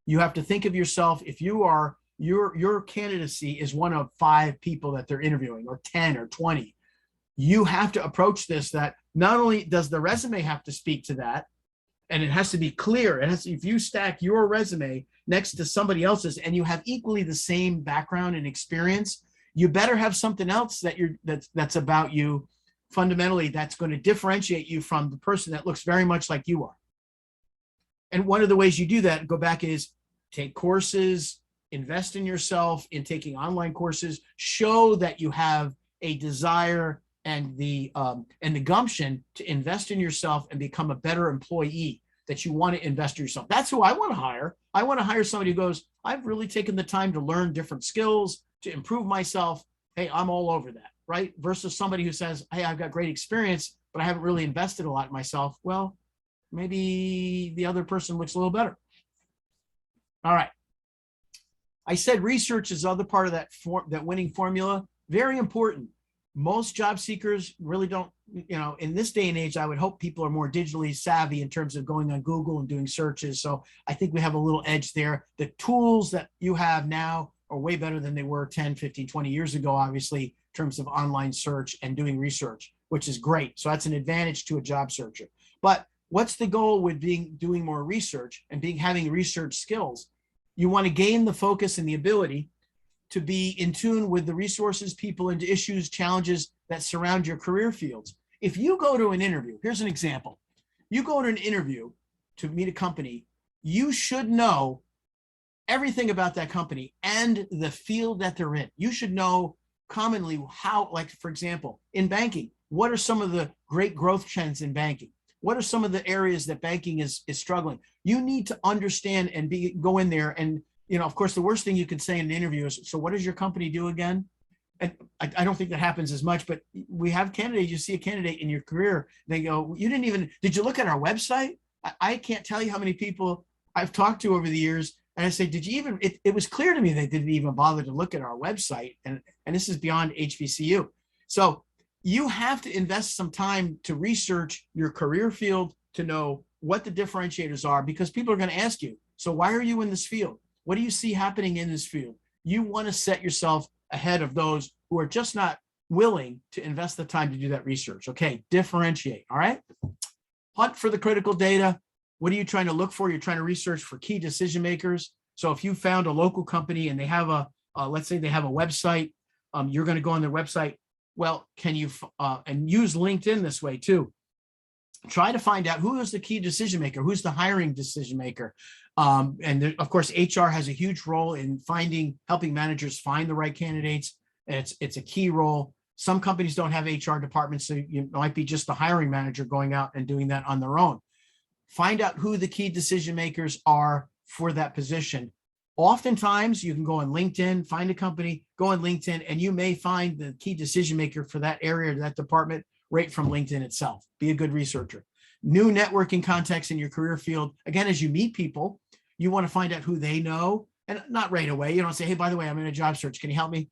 You have to think of yourself, if you are, your candidacy is one of 5 people that they're interviewing, or 10 or 20. You have to approach this that not only does the resume have to speak to that, and it has to be clear. If you stack your resume next to somebody else's and you have equally the same background and experience, you better have something else that's about you fundamentally that's going to differentiate you from the person that looks very much like you are. And one of the ways you do that, go back, is take courses, invest in yourself in taking online courses, show that you have a desire and the gumption to invest in yourself and become a better employee, that you want to invest in yourself. That's who I want to hire. I want to hire somebody who goes, I've really taken the time to learn different skills, to improve myself. Hey, I'm all over that, right? Versus somebody who says, hey, I've got great experience, but I haven't really invested a lot in myself. Well, maybe the other person looks a little better. All right. I said research is the other part of that winning formula. Very important. Most job seekers really don't, in this day and age, I would hope people are more digitally savvy in terms of going on Google and doing searches. So I think we have a little edge there. The tools that you have now are way better than they were 10, 15, 20 years ago, obviously, in terms of online search and doing research, which is great. So that's an advantage to a job searcher. But what's the goal with doing more research and having research skills? You want to gain the focus and the ability to be in tune with the resources, people, and issues, challenges that surround your career fields. If you go to an interview, here's an example. You go to an interview to meet a company, you should know everything about that company and the field that they're in. You should know commonly how, like, for example, in banking, what are some of the great growth trends in banking? What are some of the areas that banking is struggling? You need to understand and go in there and, of course, the worst thing you could say in an interview is, so what does your company do again? And I don't think that happens as much, but we have candidates, you see a candidate in your career, they go, did you look at our website? I can't tell you how many people I've talked to over the years. And I say, it was clear to me they didn't even bother to look at our website. And this is beyond HVCU. So you have to invest some time to research your career field, to know what the differentiators are, because people are going to ask you, so why are you in this field? What do you see happening in this field? You want to set yourself ahead of those who are just not willing to invest the time to do that research. Okay, differentiate, all right? Hunt for the critical data. What are you trying to look for? You're trying to research for key decision makers. So if you found a local company and they have let's say they have a website, you're going to go on their website. Well, can you, and use LinkedIn this way too. try to find out who is the key decision maker, who's the hiring decision maker. And there, of course, HR has a huge role in helping managers find the right candidates. And it's a key role. Some companies don't have HR departments, so you might be just the hiring manager going out and doing that on their own. Find out who the key decision makers are for that position. Oftentimes, you can go on LinkedIn, find a company, go on LinkedIn, and you may find the key decision maker for that area, that department, right from LinkedIn itself. Be a good researcher. New networking contacts in your career field. Again, as you meet people, you want to find out who they know, and not right away. You don't say, hey, by the way, I'm in a job search. Can you help me?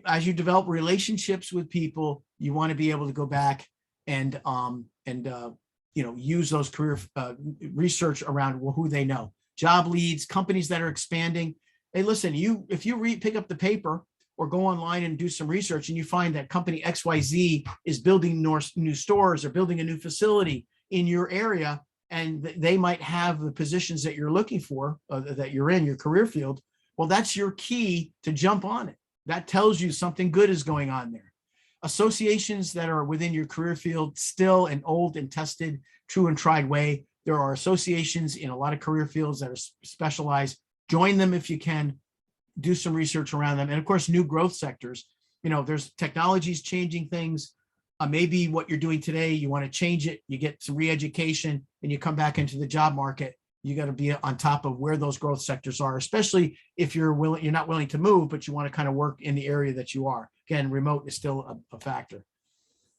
As you develop relationships with people, you want to be able to go back and use those career research around who they know. Job leads, companies that are expanding. Hey, listen, if you pick up the paper or go online and do some research and you find that company XYZ is building new stores or building a new facility in your area, and they might have the positions that you're looking for, that you're in your career field, well, that's your key to jump on it. That tells you something good is going on there. Associations that are within your career field, still an old and tested, true and tried way. There are associations in a lot of career fields that are specialized. Join them if you can. Do some research around them. And of course, new growth sectors. There's technologies changing things. Maybe what you're doing today, you want to change it. You get some re-education and you come back into the job market. You got to be on top of where those growth sectors are, especially if you're not willing to move, but you want to kind of work in the area that you are. Again, remote is still a factor.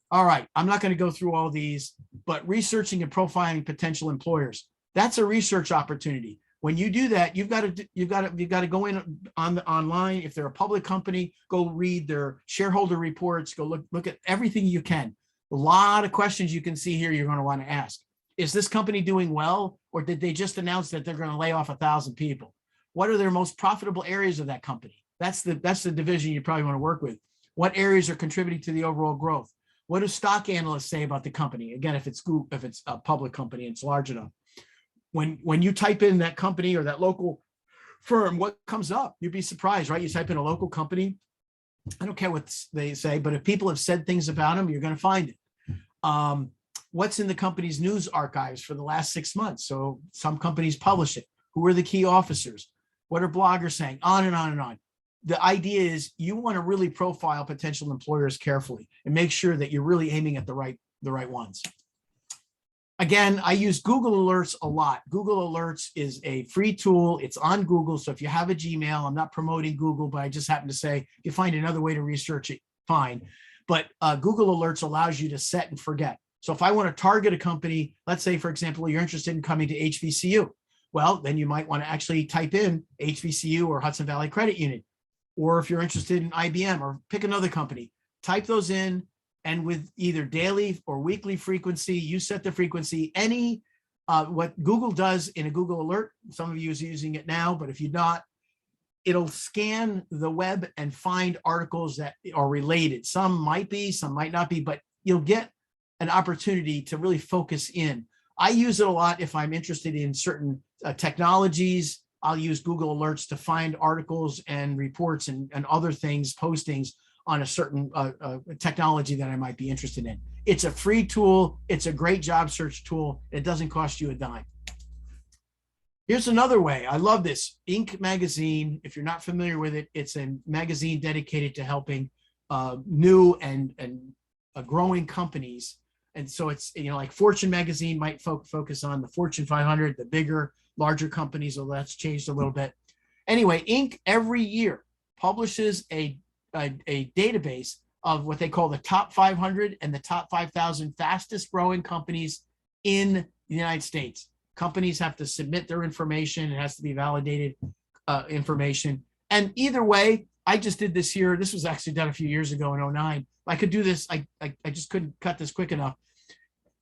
All right, I'm not going to go through all these, but researching and profiling potential employers, that's a research opportunity. When you do that, you've got to go in online. If they're a public company, go read their shareholder reports, go look at everything you can. A lot of questions you can see here you're going to want to ask. Is this company doing well, or did they just announce that they're going to lay off 1,000 people? What are their most profitable areas of that company? That's the division you probably want to work with. What areas are contributing to the overall growth? What do stock analysts say about the company? Again, if it's a public company, it's large enough. When you type in that company or that local firm, what comes up? You'd be surprised, right? You type in a local company. I don't care what they say, but if people have said things about them, you're going to find it. What's in the company's news archives for the last 6 months? So some companies publish it. Who are the key officers? What are bloggers saying? On and on and on. The idea is you want to really profile potential employers carefully and make sure that you're really aiming at the right ones. Again, I use Google Alerts a lot. Google Alerts is a free tool. It's on Google. So if you have a Gmail, I'm not promoting Google, but I just happen to say, if you find another way to research it, fine. But Google Alerts allows you to set and forget. So if I want to target a company, let's say, for example, you're interested in coming to HVCU. Well, then you might want to actually type in HVCU or Hudson Valley Credit Union. Or if you're interested in IBM or pick another company, type those in, and with either daily or weekly frequency, you set the frequency. What Google does in a Google Alert, some of you are using it now, but if you're not, it'll scan the web and find articles that are related. Some might be, some might not be, but you'll get an opportunity to really focus in. I use it a lot if I'm interested in certain technologies. I'll use Google Alerts to find articles and reports and other things, postings on a certain technology that I might be interested in. It's a free tool. It's a great job search tool. It doesn't cost you a dime. Here's another way. I love this. Inc. magazine. If you're not familiar with it, it's a magazine dedicated to helping new and growing companies. And so it's, like Fortune magazine might focus on the Fortune 500, the bigger, larger companies, although that's changed a little bit. Anyway, Inc. every year publishes a database of what they call the top 500 and the top 5,000 fastest growing companies in the United States. Companies have to submit their information. It has to be validated information. And either way, I just did this here. This was actually done a few years ago in 2009. I could do this. I just couldn't cut this quick enough.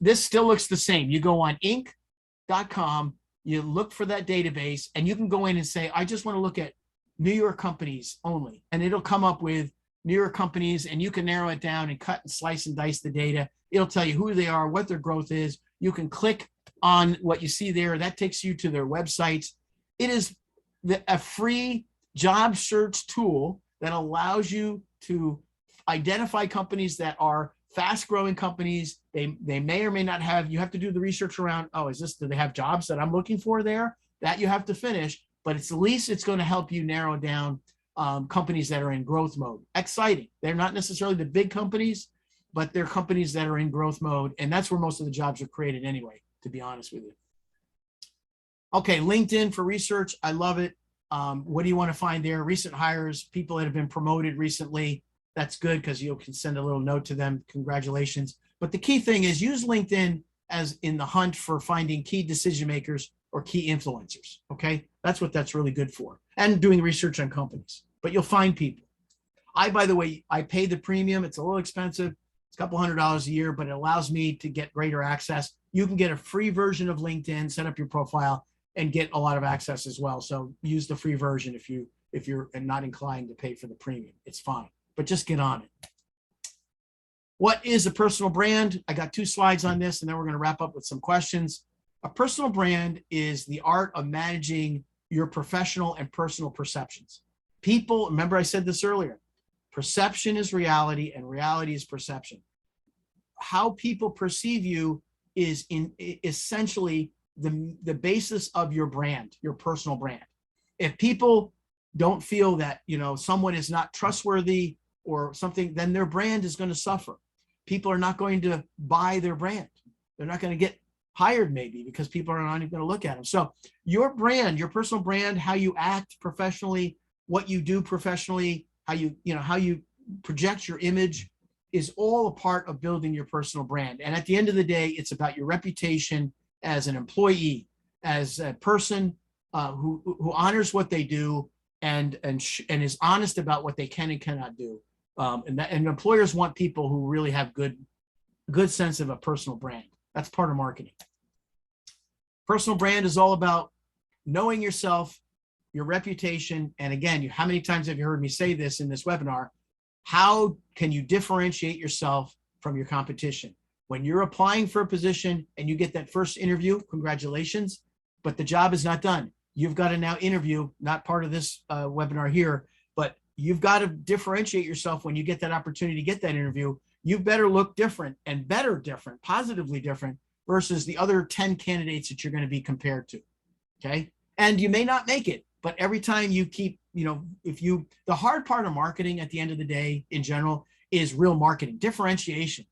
This still looks the same. You go on Inc.com, you look for that database, and you can go in and say, I just want to look at New York companies only. And it'll come up with New York companies, and you can narrow it down and cut and slice and dice the data. It'll tell you who they are, what their growth is. You can click on what you see there. That takes you to their websites. It is a free job search tool that allows you to identify companies that are fast growing companies, they may or may not have, you have to do the research around, oh, do they have jobs that I'm looking for there? That you have to finish, but at least it's going to help you narrow down companies that are in growth mode. Exciting. They're not necessarily the big companies, but they're companies that are in growth mode. And that's where most of the jobs are created anyway, to be honest with you. Okay, LinkedIn for research. I love it. What do you want to find there? Recent hires, people that have been promoted recently. That's good because you can send a little note to them. Congratulations. But the key thing is use LinkedIn as in the hunt for finding key decision makers or key influencers. Okay, that's what that's really good for. And doing research on companies. But you'll find people. By the way, I pay the premium. It's a little expensive. It's a couple $100s a year, but it allows me to get greater access. You can get a free version of LinkedIn, set up your profile, and get a lot of access as well. So use the free version if you're not inclined to pay for the premium. It's fine, but just get on it. What is a personal brand? I got 2 slides on this, and then we're going to wrap up with some questions. A personal brand is the art of managing your professional and personal perceptions. People, remember I said this earlier, perception is reality and reality is perception. How people perceive you is essentially the basis of your brand, your personal brand. If people don't feel that, someone is not trustworthy or something, then their brand is going to suffer. People are not going to buy their brand. They're not going to get hired maybe because people are not even going to look at them. So your brand, your personal brand, how you act professionally, what you do professionally, how you project your image is all a part of building your personal brand. And at the end of the day, it's about your reputation as an employee, as a person who honors what they do and is honest about what they can and cannot do. And employers want people who really have good sense of a personal brand. That's part of marketing. Personal brand is all about knowing yourself, your reputation. And again, how many times have you heard me say this in this webinar? How can you differentiate yourself from your competition? When you're applying for a position and you get that first interview, congratulations, but the job is not done. You've got to now interview, not part of this webinar here, but you've got to differentiate yourself when you get that opportunity to get that interview. You better look different and better different, positively different versus the other 10 candidates that you're going to be compared to, okay? And you may not make it, but every time you keep, the hard part of marketing at the end of the day in general is real marketing, differentiation.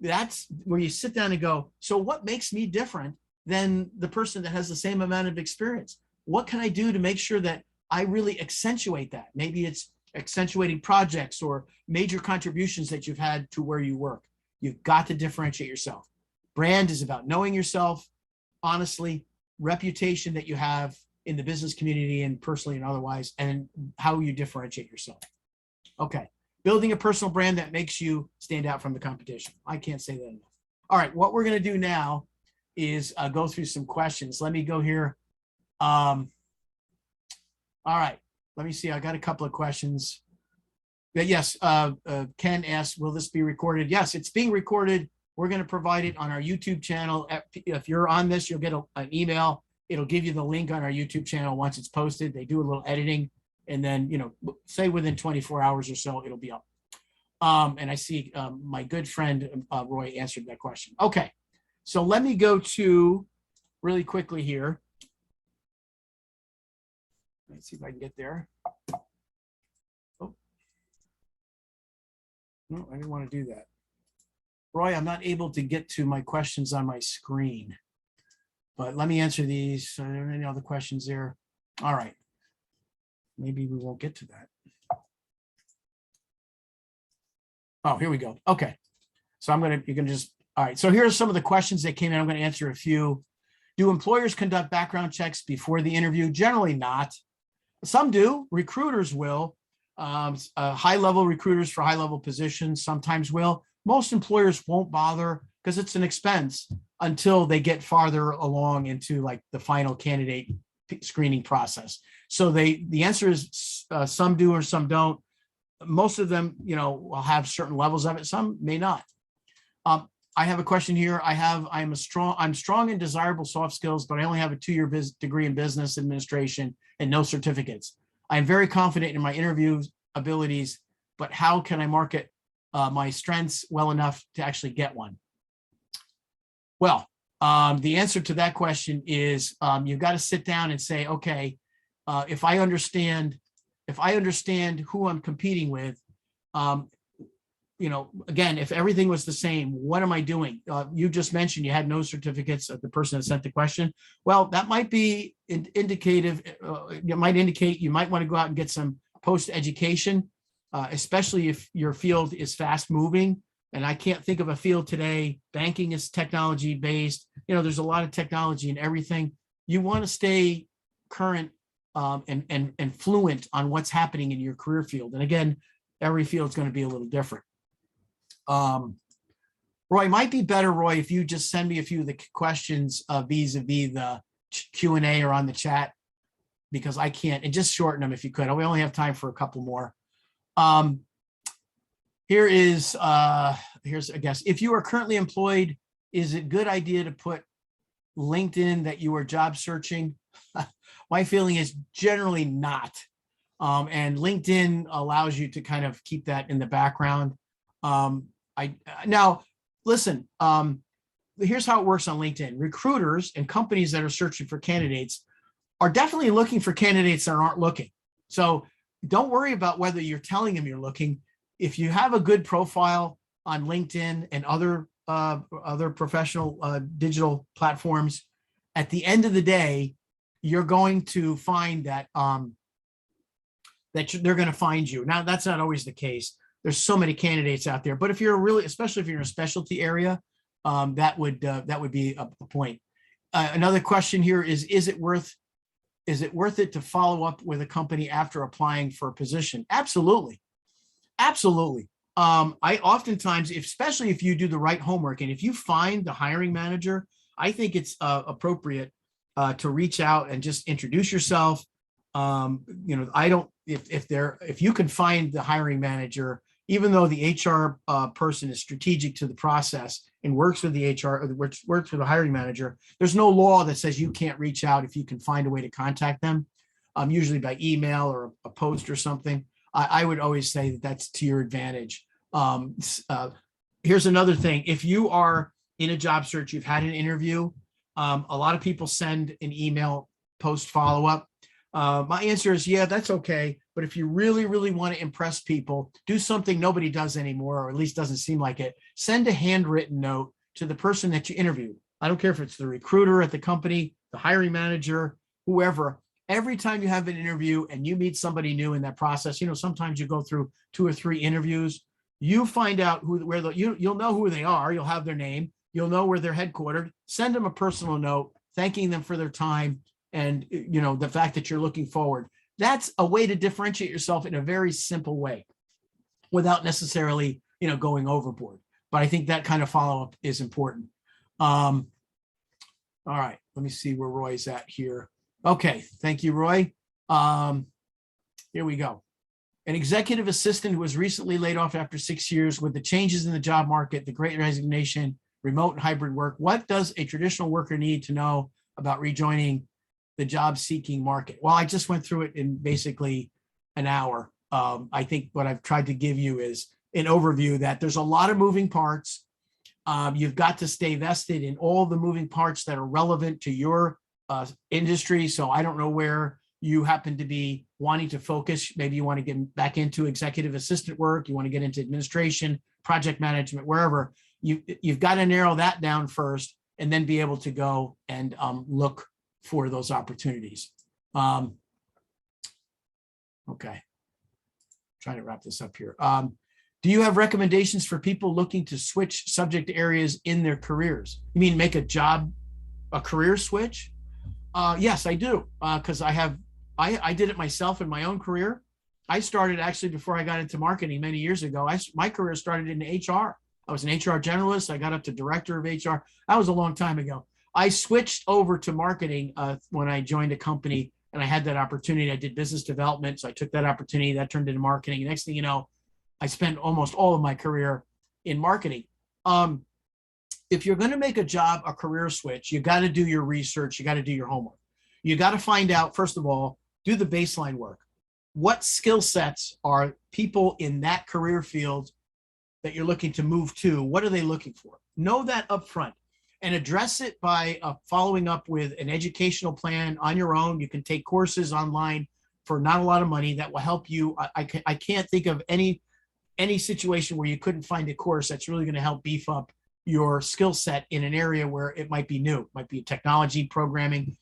That's where you sit down and go, so what makes me different than the person that has the same amount of experience? What can I do to make sure that I really accentuate that? Maybe it's accentuating projects or major contributions that you've had to where you work. You've got to differentiate yourself. Brand is about knowing yourself, honestly, reputation that you have in the business community and personally and otherwise, and how you differentiate yourself. Okay, building a personal brand that makes you stand out from the competition. I can't say that enough. All right, what we're going to do now is go through some questions. Let me go here. All right, let me see. I got a couple of questions. Yes, Ken asked, will this be recorded? Yes, it's being recorded. We're going to provide it on our YouTube channel. If you're on this, you'll get an email. It'll give you the link on our YouTube channel once it's posted. They do a little editing, and then, say within 24 hours or so, it'll be up. And I see my good friend Roy answered that question. Okay, so let me go to really quickly here. Let's see if I can get there. Oh, no, I didn't want to do that. Roy, I'm not able to get to my questions on my screen, but let me answer these. Are there any other questions there? All right. Maybe we won't get to that. Oh, here we go. Okay. So all right. So here are some of the questions that came in. I'm going to answer a few. Do employers conduct background checks before the interview? Generally not. Some do. Recruiters will. High-level recruiters for high-level positions sometimes will. Most employers won't bother because it's an expense until they get farther along into like the final candidate screening process. So the answer is some do or some don't. Most of them, will have certain levels of it. Some may not. I have a question here. I'm strong in desirable soft skills, but I only have a 2-year degree in business administration and no certificates. I'm very confident in my interview abilities, but how can I market my strengths well enough to actually get one? Well, the answer to that question is you've got to sit down and say, okay, if I understand who I'm competing with, again, if everything was the same, what am I doing? You just mentioned you had no certificates of the person that sent the question. Well, that might be indicative. It might indicate you might want to go out and get some post-education, especially if your field is fast moving. And I can't think of a field today. Banking is technology based. There's a lot of technology in everything. You want to stay current and fluent on what's happening in your career field. And again, every field is going to be a little different. Roy, might be better, Roy, if you just send me a few of the questions vis-a-vis the Q&A or on the chat, because I can't, and just shorten them if you could. We only have time for a couple more. Here's a guess. If you are currently employed, is it a good idea to put LinkedIn that you are job searching? My feeling is generally not. And LinkedIn allows you to kind of keep that in the background. Now, listen, here's how it works on LinkedIn. Recruiters and companies that are searching for candidates are definitely looking for candidates that aren't looking. So don't worry about whether you're telling them you're looking. If you have a good profile on LinkedIn and other professional digital platforms, at the end of the day, you're going to find that they're going to find you. Now, that's not always the case. There's so many candidates out there, but if you're especially if you're in a specialty area, that would be a point. Another question here is it worth it to follow up with a company after applying for a position? Absolutely. Absolutely. I oftentimes, especially if you do the right homework and if you find the hiring manager, I think it's appropriate to reach out and just introduce yourself. If you can find the hiring manager, even though the HR person is strategic to the process and works with the HR, works with the hiring manager, there's no law that says you can't reach out if you can find a way to contact them, usually by email or a post or something. I would always say that that's to your advantage. Here's another thing. If you are in a job search, you've had an interview, a lot of people send an email post follow-up. My answer is, yeah, that's okay. But if you really, really want to impress people, do something nobody does anymore, or at least doesn't seem like it. Send a handwritten note to the person that you interviewed. I don't care if it's the recruiter at the company, the hiring manager, whoever. Every time you have an interview and you meet somebody new in that process, sometimes you go through 2 or 3 interviews. You find out you'll know who they are. You'll have their name. You'll know where they're headquartered. Send them a personal note, thanking them for their time. And, the fact that you're looking forward. That's a way to differentiate yourself in a very simple way without necessarily, going overboard. But I think that kind of follow-up is important. All right, let me see where Roy's at here. Okay, thank you, Roy. Here we go. An executive assistant who was recently laid off after 6 years with the changes in the job market, the great resignation, remote and hybrid work. What does a traditional worker need to know about rejoining the job seeking market? Well, I just went through it in basically an hour. I think what I've tried to give you is an overview that there's a lot of moving parts. You've got to stay vested in all the moving parts that are relevant to your industry. So I don't know where you happen to be wanting to focus. Maybe you want to get back into executive assistant work. You want to get into administration, project management, wherever. You've got to narrow that down first and then be able to go and look for those opportunities. Okay, trying to wrap this up here. Do you have recommendations for people looking to switch subject areas in their careers? You mean make a career switch? Yes, I do, because I did it myself in my own career. I started actually before I got into marketing many years ago. My career started in HR. I was an HR generalist. I got up to director of HR. That was a long time ago. I switched over to marketing when I joined a company and I had that opportunity. I did business development. So I took that opportunity that turned into marketing. Next thing you know, I spent almost all of my career in marketing. If you're going to make a career switch, you got to do your research. You got to do your homework. You got to find out, first of all, do the baseline work. What skill sets are people in that career field that you're looking to move to, what are they looking for? Know that up front and address it by following up with an educational plan on your own. You can take courses online for not a lot of money that will help you. I can't think of any situation where you couldn't find a course that's really going to help beef up your skill set in an area where it might be new. It might be technology, programming.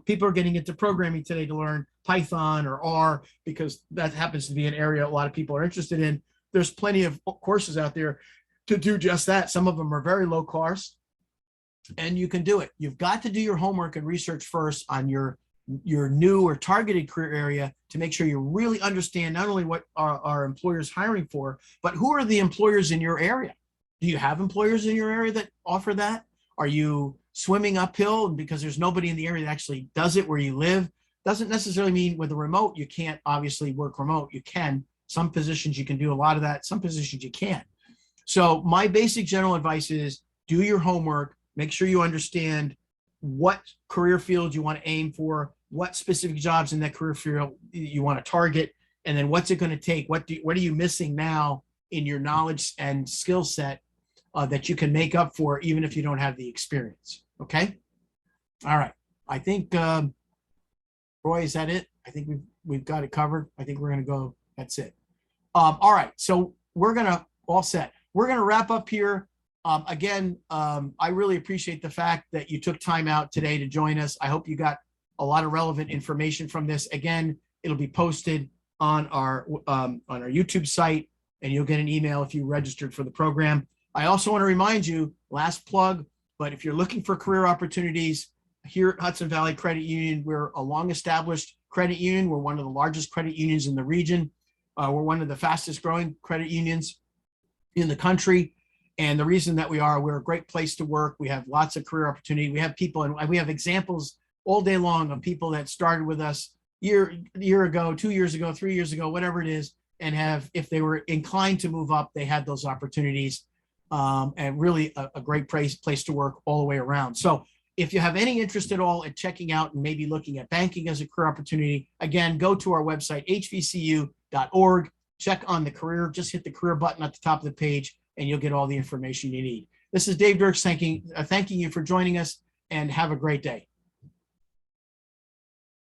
People are getting into programming today to learn Python or R because that happens to be an area a lot of people are interested in. There's plenty of courses out there to do just that. Some of them are very low cost, and you can do it. You've got to do your homework and research first on your new or targeted career area to make sure you really understand not only what are employers hiring for, but who are the employers in your area. Do you have employers in your area that offer that? Are you swimming uphill because there's nobody in the area that actually does it where you live? Doesn't necessarily mean with a remote, you can't obviously work remote. You can. Some positions you can do a lot of that. Some positions you can't. So my basic general advice is do your homework, make sure you understand what career field you want to aim for, what specific jobs in that career field you want to target, and then what's it going to take? What are you missing now in your knowledge and skill set that you can make up for even if you don't have the experience? Okay. All right. I think, Roy, is that it? I think we've got it covered. I think we're going to go. That's it. All right. So we're going to all set. We're going to wrap up here. Again, I really appreciate the fact that you took time out today to join us. I hope you got a lot of relevant information from this. Again, it'll be posted on our YouTube site, and you'll get an email if you registered for the program. I also want to remind you, last plug, but if you're looking for career opportunities here at Hudson Valley Credit Union, we're a long-established credit union. We're one of the largest credit unions in the region. We're one of the fastest growing credit unions in the country. And the reason that we're a great place to work. We have lots of career opportunity. We have people, and we have examples all day long of people that started with us year ago, 2 years ago, 3 years ago, whatever it is, and if they were inclined to move up, they had those opportunities, and really a great place to work all the way around. So if you have any interest at all in checking out and maybe looking at banking as a career opportunity, again, go to our website, hvcu.org, check on the career, just hit the career button at the top of the page, and you'll get all the information you need. This is Dave Dirks thanking you for joining us, and have a great day.